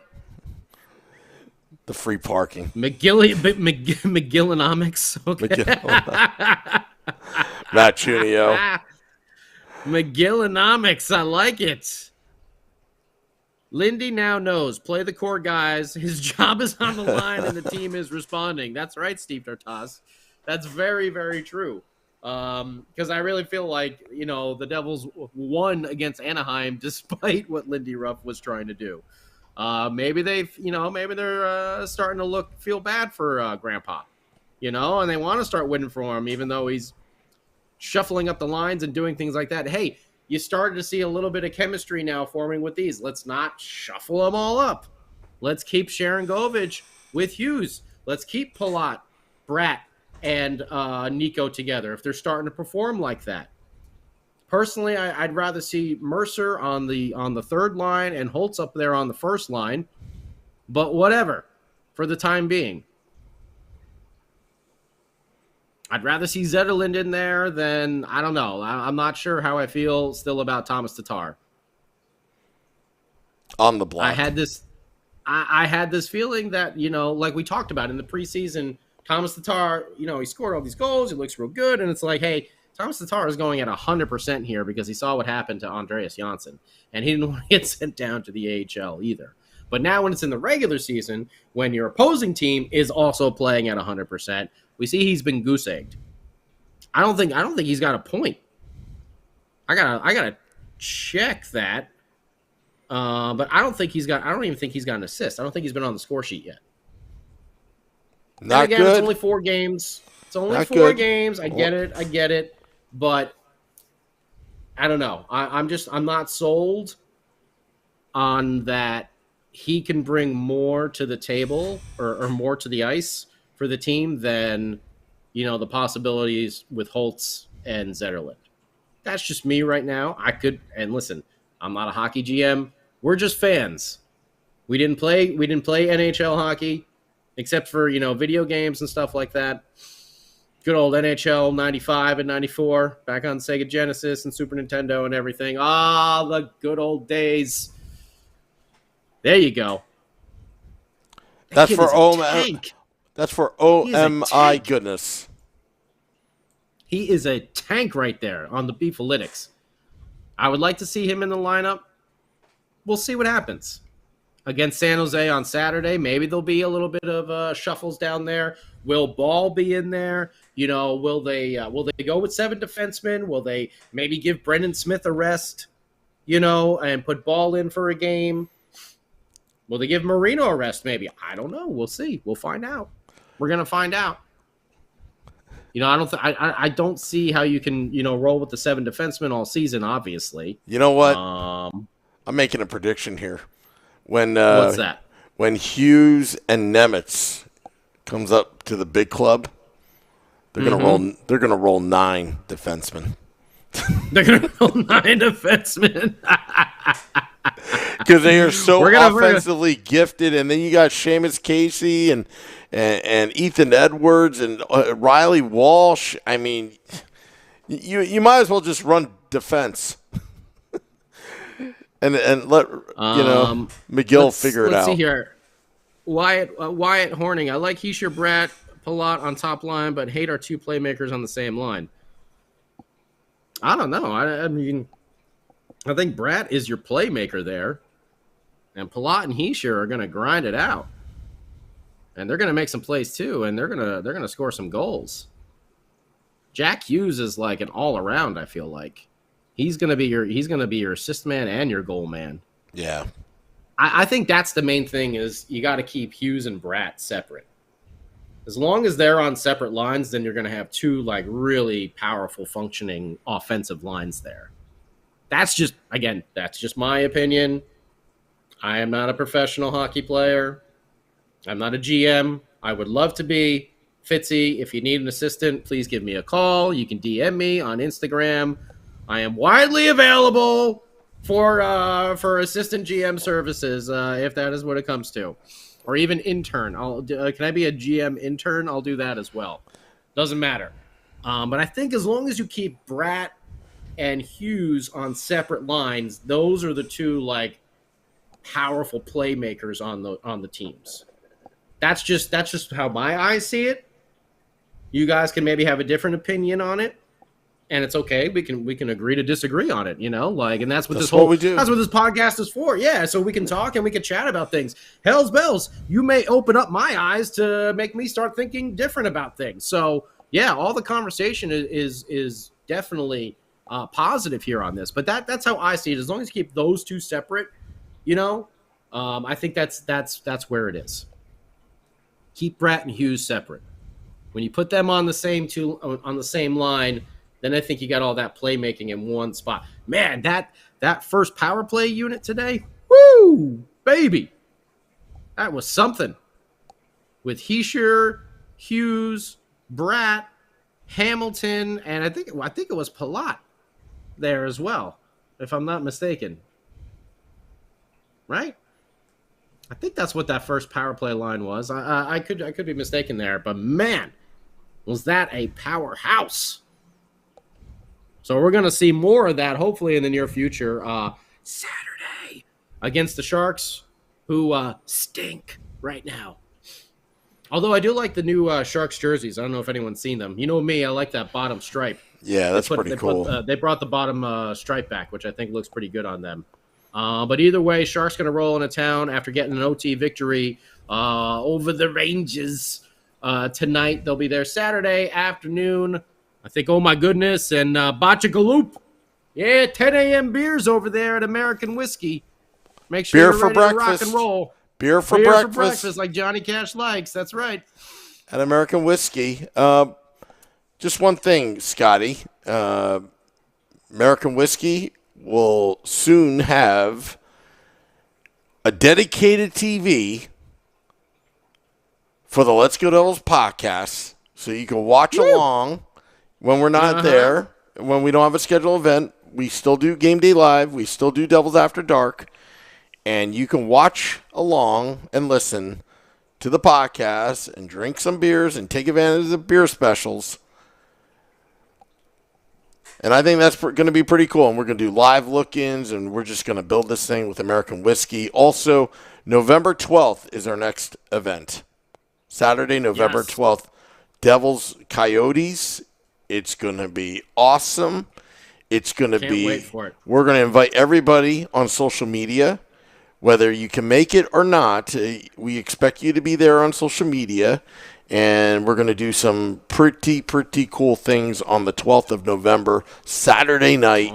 The free parking. McGillinomics. Okay. Matt Junio. McGillinomics. I like it. Lindy now knows. Play the core guys. His job is on the line, and the team is responding. That's right, Steve Tartas. That's very, very true. Because I really feel like, the Devils won against Anaheim despite what Lindy Ruff was trying to do. Maybe they're starting to feel bad for Grandpa, and they want to start winning for him, even though he's shuffling up the lines and doing things like that. Hey, you started to see a little bit of chemistry now forming with these. Let's not shuffle them all up. Let's keep Sharon Govich with Hughes. Let's keep Palat, Bratt, and Nico together if they're starting to perform like that. Personally, I'd rather see Mercer on the third line and Holtz up there on the first line, but whatever for the time being. I'd rather see Zetterlund in there than, I don't know. I'm not sure how I feel still about Thomas Tatar. On the block. I had this feeling that, like we talked about in the preseason, Thomas Tatar, he scored all these goals. He looks real good. And it's like, hey, Thomas Tatar is going at 100% here because he saw what happened to Andreas Janssen. And he didn't want to get sent down to the AHL either. But now when it's in the regular season, when your opposing team is also playing at 100%, we see he's been goose-egged. I don't think he's got a point. I gotta check that. But I don't even think he's got an assist. I don't think he's been on the score sheet yet. Not again, good. It's only 4 games. Four games. I get it. But I don't know. I'm not sold on that he can bring more to the table or more to the ice for the team than, the possibilities with Holtz and Zetterlund. That's just me right now. And listen, I'm not a hockey GM. We're just fans. We didn't play NHL hockey except for, video games and stuff like that. Good old NHL 95 and 94 back on Sega Genesis and Super Nintendo and everything. The good old days. There you go. That's for OMI goodness. He is a tank right there on the Beefalytics. I would like to see him in the lineup. We'll see what happens. against San Jose on Saturday. Maybe there'll be a little bit of shuffles down there. Will Ball be in there? Will they go with 7 defensemen? Will they maybe give Brendan Smith a rest? And put Ball in for a game? Will they give Marino a rest? Maybe. I don't know. We'll see. We'll find out. We're gonna find out. I don't see how you can roll with the 7 defensemen all season. Obviously. You know what? I'm making a prediction here. What's that? When Hughes and Nemitz comes up to the big club, they're gonna roll. They're gonna roll 9 defensemen. They're gonna roll 9 defensemen because they are so offensively gifted. And then you got Seamus Casey and Ethan Edwards and Riley Walsh. I mean, you might as well just run defense. And let McGill figure it out. Let's see here. Wyatt Horning. I like Hischier, Bratt, Palat on top line, but hate our 2 playmakers on the same line. I don't know. I mean, I think Bratt is your playmaker there, and Palat and Hischier are going to grind it out, and they're going to make some plays too, and they're going to score some goals. Jack Hughes is like an all around. I feel like. He's gonna be your assist man and your goal man. Yeah, I think that's the main thing is you got to keep Hughes and Bratt separate. As long as they're on separate lines, then you're gonna have 2 like really powerful functioning offensive lines there. That's just my opinion. I am not a professional hockey player. I'm not a GM. I would love to be. Fitzy, if you need an assistant, please give me a call. You can DM me on Instagram. I am widely available for assistant GM services if that is what it comes to, or even intern. Can I be a GM intern? I'll do that as well. Doesn't matter. But I think as long as you keep Bratt and Hughes on separate lines, those are the 2 like powerful playmakers on the teams. That's just how my eyes see it. You guys can maybe have a different opinion on it. And it's okay. We can agree to disagree on it, and that's what we do. That's what this podcast is for. Yeah, so we can talk and we can chat about things. Hell's bells, you may open up my eyes to make me start thinking different about things. So yeah, all the conversation is definitely positive here on this. But that's how I see it. As long as you keep those 2 separate, I think that's where it is. Keep Bratt and Hughes separate. When you put them on the same line. Then I think you got all that playmaking in one spot. Man, that first power play unit today, woo, baby. That was something. With Hischier, Hughes, Bratt, Hamilton, and I think it was Palat there as well, if I'm not mistaken. Right? I think that's what that first power play line was. I could be mistaken there, but man, was that a powerhouse. So we're going to see more of that, hopefully, in the near future. Saturday against the Sharks, who stink right now. Although I do like the new Sharks jerseys. I don't know if anyone's seen them. You know me, I like that bottom stripe. Yeah, that's pretty cool. They brought the bottom stripe back, which I think looks pretty good on them. But either way, Sharks going to roll into town after getting an OT victory over the Rangers tonight. They'll be there Saturday afternoon. I think, oh my goodness, and Bocce Galoop. Yeah, 10 a.m. beers over there at American Whiskey. Make sure you're ready to rock and roll. Beer for breakfast, like Johnny Cash likes. That's right. At American Whiskey. Just one thing, Scotty. American Whiskey will soon have a dedicated TV for the Let's Go Devils podcast, so you can watch along. When we're not there, when we don't have a scheduled event, we still do Game Day Live. We still do Devils After Dark. And you can watch along and listen to the podcast and drink some beers and take advantage of the beer specials. And I think that's going to be pretty cool. And we're going to do live look-ins, and we're just going to build this thing with American Whiskey. Also, November 12th is our next event. Saturday, November 12th. Devils Coyotes. It's going to be awesome. It's going to be. Wait for it. We're going to invite everybody on social media. whether you can make it or not, we expect you to be there on social media. And we're going to do some pretty cool things on the 12th of November, Saturday night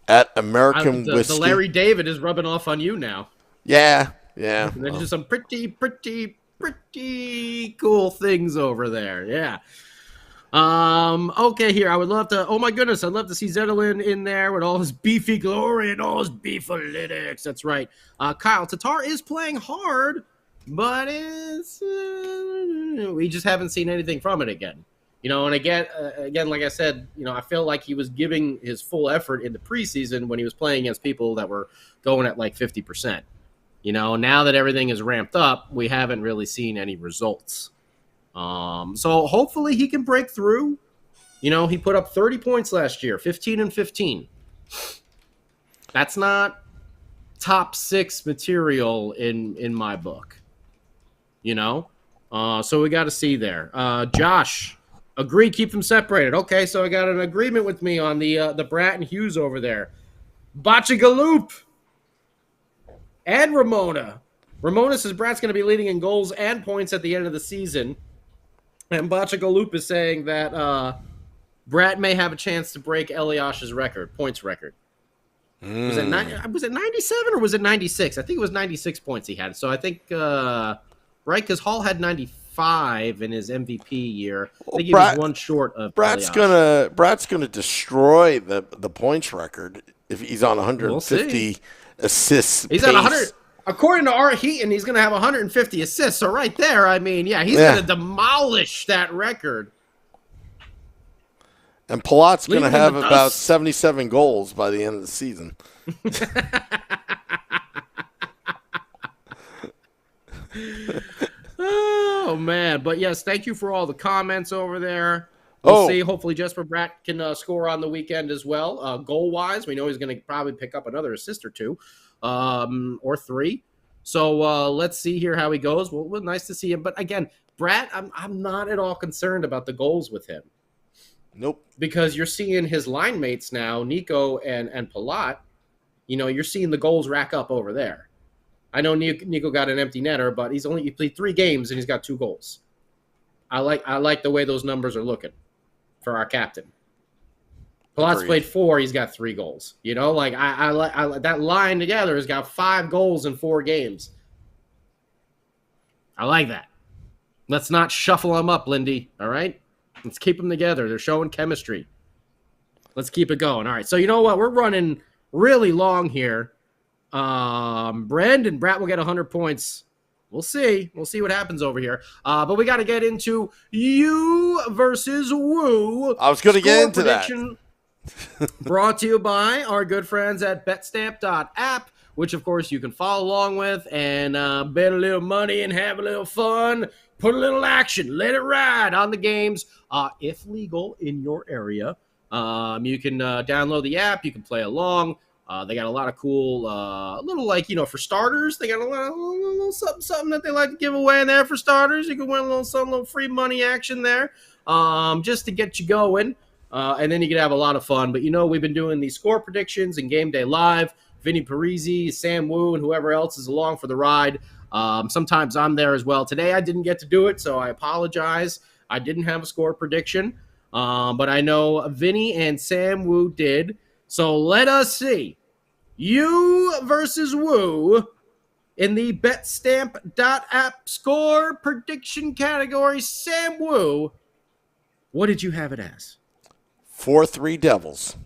at American Whiskey. The Larry David is rubbing off on you now. Yeah. There's just some pretty cool things over there. Yeah. Okay, here. I would love to, oh my goodness, I'd love to see Zetterlund in there with all his beefy glory and all his Beefalytics. That's right. Kyle, Tatar is playing hard, but we just haven't seen anything from it again. And again, like I said, I feel like he was giving his full effort in the preseason when he was playing against people that were going at like 50%. Now that everything is ramped up, we haven't really seen any results. So hopefully he can break through. He put up 30 points last year, 15-15. That's not top 6 material in my book. So we got to see there. Josh, agree, keep them separated. Okay, so I got an agreement with me on the Bratt and Hughes over there. Bachagaloop and Ramona. Ramona says Bratt's going to be leading in goals and points at the end of the season. And Bachagaloop is saying that Bratt may have a chance to break Eliash's points record. Was it 97 or was it 96? I think it was 96 points he had. So I think, right, because Hall had 95 in his MVP year. I think he was one short of Bratt's gonna destroy the points record if he's on 150 assists. He's at 100. According to Art Heaton, he's going to have 150 assists. So right there, he's going to demolish that record. And Palat's going to have about 77 goals by the end of the season. Oh, man. But, yes, thank you for all the comments over there. We'll see. Hopefully Jesper Bratt can score on the weekend as well. Goal-wise, we know he's going to probably pick up another assist or two. Or 3. So let's see here how he goes. Well, nice to see him. But again, Bratt, I'm not at all concerned about the goals with him. Nope. Because you're seeing his line mates now, Nico and Palat. You're seeing the goals rack up over there. I know Nico got an empty netter, but he played 3 games and he's got 2 goals. I like the way those numbers are looking for our captain. Palat's played 4. He's got 3 goals. I like that line together has got 5 goals in 4 games. I like that. Let's not shuffle them up, Lindy. All right, let's keep them together. They're showing chemistry. Let's keep it going. All right. So you know what? We're running really long here. Bratt will get 100 points. We'll see. We'll see what happens over here. But we got to get into you versus Woo. I was going to get into that. Brought to you by our good friends at betstamp.app, which, of course, you can follow along with and bet a little money and have a little fun, put a little action, let it ride on the games. If legal in your area, you can download the app. You can play along. They got a lot of cool, for starters, they got a little something that they like to give away in there for starters. You can win a little free money action there just to get you going. And then you can have a lot of fun. But, we've been doing these score predictions and Game Day Live. Vinny Parisi, Sam Wu, and whoever else is along for the ride. Sometimes I'm there as well. Today I didn't get to do it, so I apologize. I didn't have a score prediction. But I know Vinny and Sam Wu did. So let us see. You versus Wu in the betstamp.app score prediction category. Sam Wu, what did you have it as? 4-3 Devils.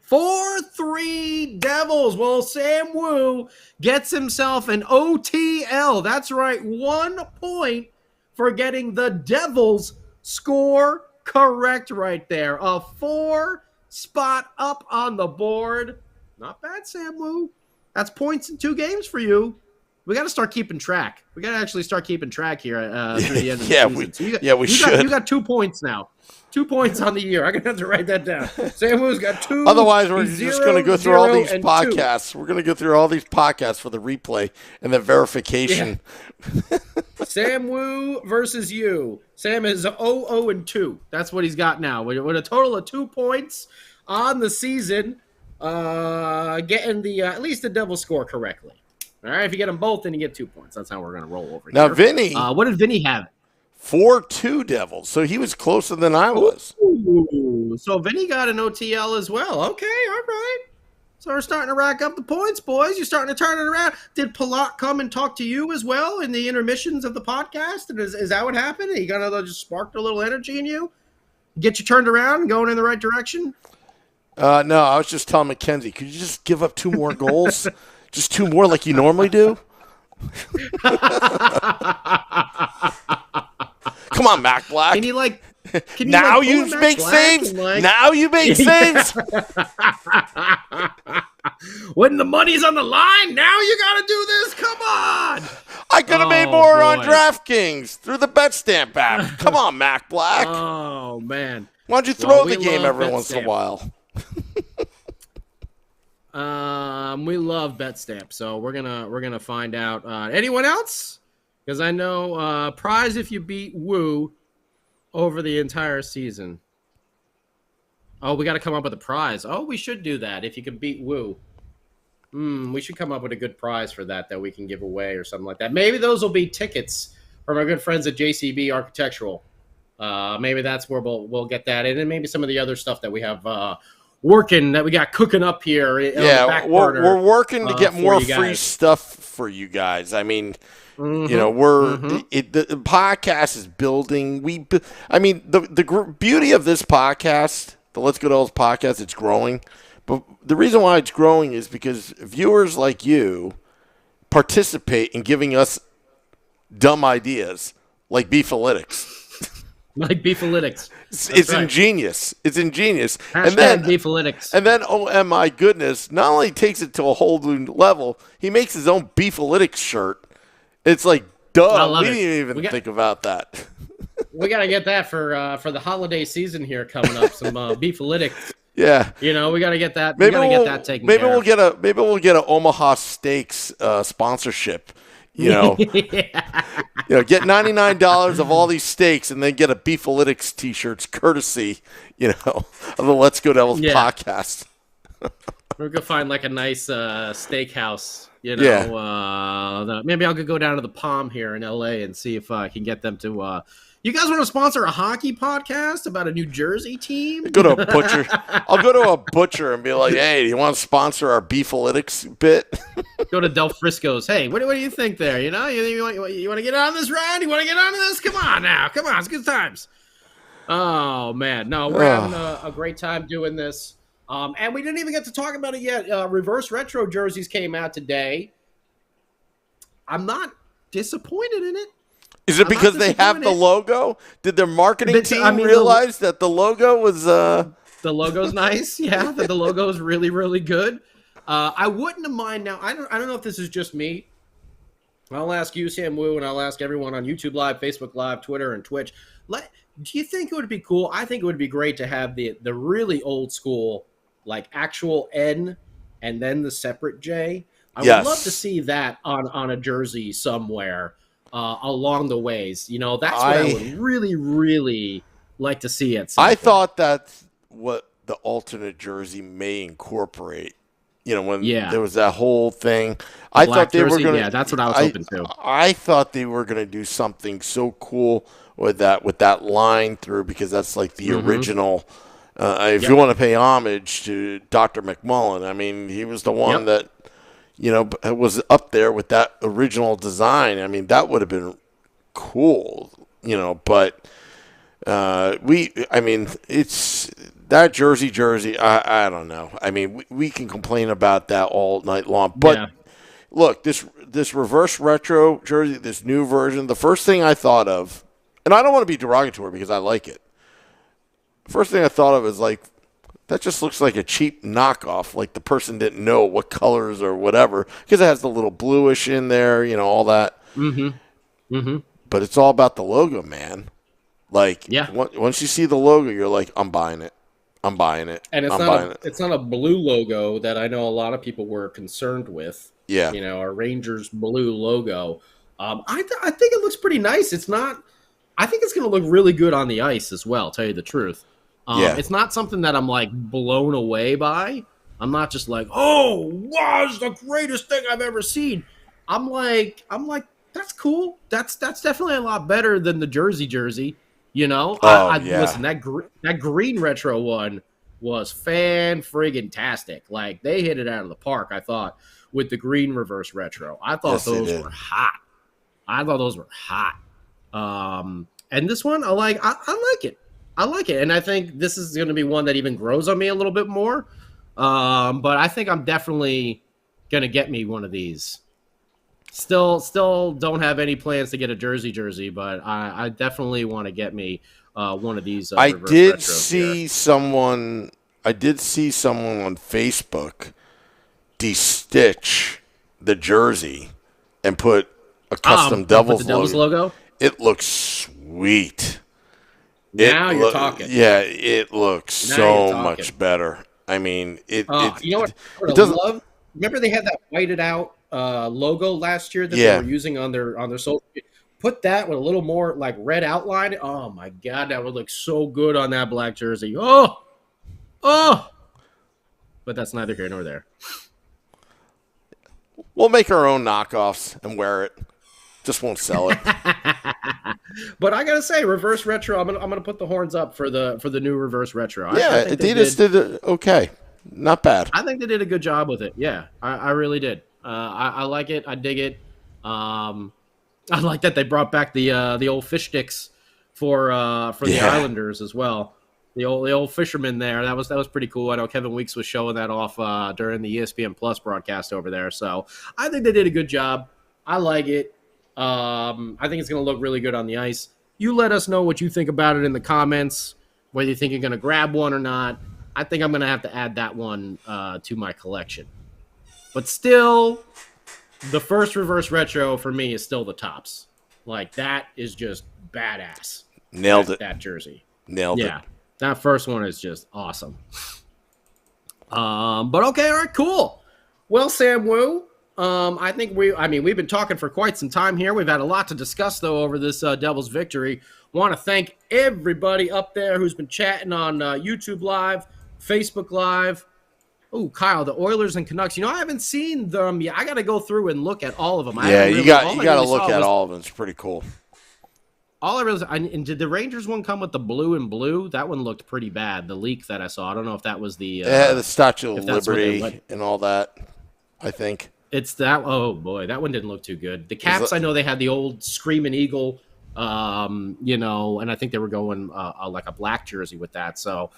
4-3 Devils. Well, Sam Wu gets himself an OTL. That's right, 1 point for getting the Devils score correct right there. A 4 spot up on the board. Not bad, Sam Wu. That's points in 2 games for you. We got to start keeping track. We got to actually start keeping track here through the end of the season. We should. You got 2 points now. 2 points on the year. I'm going to have to write that down. Sam Wu's got 2. Otherwise, we're just going to go through all these podcasts. 2. We're going to go through all these podcasts for the replay and the verification. Yeah. Sam Wu versus you. Sam is 0-2. That's what he's got now. With a total of 2 points on the season, getting the at least the Devil score correctly. All right, if you get them both, then you get 2 points. That's how we're going to roll over Now, here. Vinny. What did Vinny have? 4-2 Devils. So he was closer than I was. Ooh, so Vinny got an OTL as well. Okay, all right. So we're starting to rack up the points, boys. You're starting to turn it around. Did Palat come and talk to you as well in the intermissions of the podcast? And is that what happened? He kind of just sparked a little energy in you? Get you turned around and going in the right direction? No, I was just telling Mackenzie, could you just give up 2 more goals? Just 2 more like you normally do? Come on, Mac Black. Can you now you make saves? Now you make saves? When the money's on the line, now you got to do this? Come on. I could have made more on DraftKings through the BetStamp app. Come on, Mac Black. Oh, man. Why don't you throw the game every once in a while? We love BetStamp, so we're gonna find out. Anyone else? Because I know prize if you beat Woo over the entire season. Oh, we got to come up with a prize. Oh, we should do that if you can beat Woo. We should come up with a good prize for that we can give away or something like that. Maybe those will be tickets from our good friends at JCB Architectural. Maybe that's where we'll get that in, and maybe some of the other stuff that we have working that we got cooking up here. Yeah, we're working to get more free stuff for you guys. I mean, you know, the podcast is building. The beauty of this podcast, the Let's Go Devils podcast, it's growing. But the reason why it's growing is because viewers like you participate in giving us dumb ideas like Beefalytics. Like Beefalytics. It's right. Ingenious. It's ingenious. Hashtag Beefalytics. And then, oh my goodness, not only takes it to a whole new level, he makes his own Beefalytics shirt. It's like, duh, we didn't even think about that. We got to get that for the holiday season here coming up, some Beefalytics. Yeah. You know, we got to get that. We got to get that taken care of. Maybe we'll get a Omaha Steaks sponsorship. You know, get $99 of all these steaks, and then get a Beefalytics T-shirts courtesy, of the Let's Go Devils podcast. We're gonna find like a nice steakhouse. Yeah. Maybe I'll go down to the Palm here in LA and see if I can get them to. You guys want to sponsor a hockey podcast about a New Jersey team? Go to a butcher. I'll go to a butcher and be like, "Hey, do you want to sponsor our Beefalytics bit?" Go to Del Frisco's. Hey, what do you think there? You want to get on this ride? You want to get on this? Come on now. Come on. It's good times. Oh, man. No, we're having a great time doing this. And we didn't even get to talk about it yet. Reverse retro jerseys came out today. I'm not disappointed in it. Is it because they have the logo? Did their marketing team realize that the logo was... The logo's nice. Yeah, the logo is really, really good. I wouldn't have mind now. I don't know if this is just me. I'll ask you, Sam Wu, and I'll ask everyone on YouTube Live, Facebook Live, Twitter, and Twitch. Do you think it would be cool? I think it would be great to have the really old school, like actual N and then the separate J. I would love to see that on a jersey somewhere along the ways. That's what I would really, really like to see at some point. I thought that's what the alternate jersey may incorporate. When there was that whole thing. I thought they were going to... Yeah, that's what I was hoping to. I thought they were going to do something so cool with that line through, because that's like the original... If you want to pay homage to Dr. McMullen, I mean, he was the one that, was up there with that original design. I mean, that would have been cool, but it's that jersey. I don't know. I mean, we can complain about that all night long, but look, this reverse retro jersey, this new version, the first thing I thought of, and I don't want to be derogatory because I like it. First thing I thought of is like, that just looks like a cheap knockoff. Like the person didn't know what colors or whatever, because it has the little bluish in there, all that. But it's all about the logo, man. Like, once you see the logo, you're like, I'm buying it. I'm buying it. And it's not a blue logo that I know a lot of people were concerned with. Yeah. Our Rangers blue logo. I think it looks pretty nice. It's not. I think it's going to look really good on the ice as well, tell you the truth. It's not something that I'm like blown away by. I'm not just like, oh, wow, it's the greatest thing I've ever seen. I'm like, that's cool. That's definitely a lot better than the jersey. You know, listen, that green retro one was fan-friggin-tastic. Like, they hit it out of the park, I thought, with the green reverse retro. I thought those were hot. And this one, I like it. I like it. And I think this is going to be one that even grows on me a little bit more. But I think I'm definitely going to get me one of these. Still don't have any plans to get a jersey, but I definitely want to get me one of these. I did see someone on Facebook de-stitch the jersey and put a custom Devils logo. It looks sweet. Now you're talking. Yeah, it looks so much better. I mean, you know what? I love. Remember they had that whited out logo last year that they were using on their social media? Put that with a little more like red outline. Oh my God, that would look so good on that black jersey. Oh, but that's neither here nor there. We'll make our own knockoffs and wear it. Just won't sell it. But I gotta say, reverse retro. I'm gonna put the horns up for the new reverse retro. Yeah, I Adidas did it okay. Not bad. I think they did a good job with it. Yeah, I really did. I like it. I dig it. I like that they brought back the old fish sticks for the Islanders as well. The old fisherman there. That was pretty cool. I know Kevin Weeks was showing that off during the ESPN Plus broadcast over there. So I think they did a good job. I like it. I think it's going to look really good on the ice. You let us know what you think about it in the comments, whether you think you're going to grab one or not. I think I'm going to have to add that one to my collection. But still, the first reverse retro for me is still the tops. Like, that is just badass. Nailed it. That jersey. Nailed it. Yeah, that first one is just awesome. But okay, all right, cool. Well, Sam Wu, I think we've been talking for quite some time here. We've had a lot to discuss, though, over this Devils victory. Want to thank everybody up there who's been chatting on YouTube Live, Facebook Live. Oh, Kyle, the Oilers and Canucks. You know, I haven't seen them yet. I got to go through and look at all of them. You got to look at all of them. It's pretty cool. And did the Rangers one come with the blue and blue? That one looked pretty bad. The leak that I saw. I don't know if that was the the Statue of Liberty and all that. I think it's that. Oh boy, that one didn't look too good. The Caps, I know they had the old Screaming Eagle, and I think they were going like a black jersey with that. So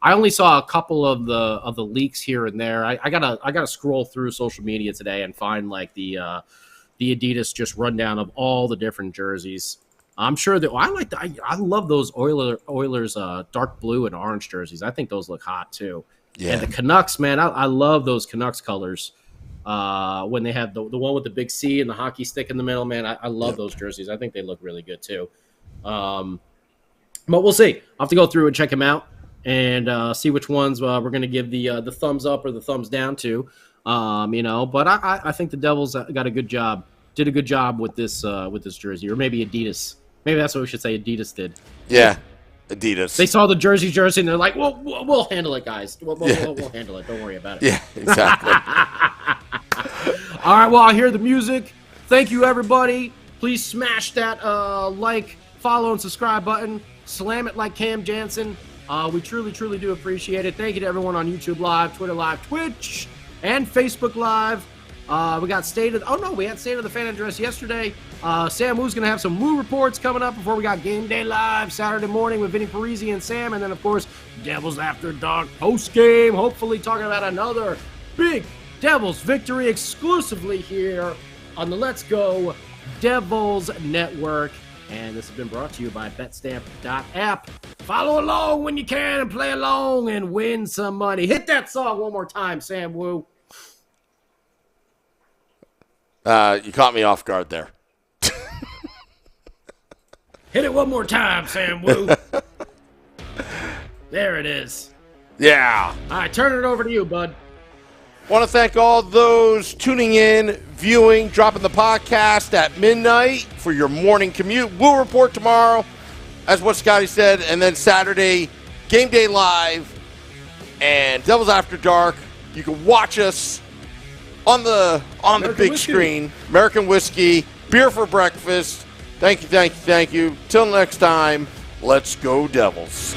I only saw a couple of the leaks here and there. I gotta scroll through social media today and find like the Adidas just rundown of all the different jerseys. I'm sure that I love those Oilers dark blue and orange jerseys. I think those look hot too. Yeah. And the Canucks, man, I love those Canucks colors. When they have the one with the big C and the hockey stick in the middle, man, I love those jerseys. I think they look really good too. But we'll see. I'll have to go through and check them out and see which ones we're going to give the thumbs up or the thumbs down to. But I think the Devils got a good job. Did a good job with this jersey, or maybe Adidas. Maybe that's what we should say. Adidas did. Yeah, Adidas. They saw the jersey, and they're like, "Well, we'll handle it, guys. We'll handle it. Don't worry about it." Yeah, exactly. All right. Well, I hear the music. Thank you, everybody. Please smash that like, follow, and subscribe button. Slam it like Cam Jansen. We truly, truly do appreciate it. Thank you to everyone on YouTube Live, Twitter Live, Twitch, and Facebook Live. We got we had State of the Fan Address yesterday. Sam Wu's going to have some Woo reports coming up before we got Game Day Live Saturday morning with Vinny Parisi and Sam. And then, of course, Devils After Dark post-game. Hopefully talking about another big Devils victory exclusively here on the Let's Go Devils Network. And this has been brought to you by BetStamp.app. Follow along when you can and play along and win some money. Hit that song one more time, Sam Wu. You caught me off guard there. Hit it one more time, Sam Wu. There it is. Yeah. All right, turn it over to you, bud. Want to thank all those tuning in, viewing, dropping the podcast at midnight for your morning commute. We'll report tomorrow, as what Scotty said, and then Saturday, Game Day Live and Devils After Dark. You can watch us on the American big whiskey. screen. American whiskey, beer for breakfast. Thank you. Till next time, let's go Devils.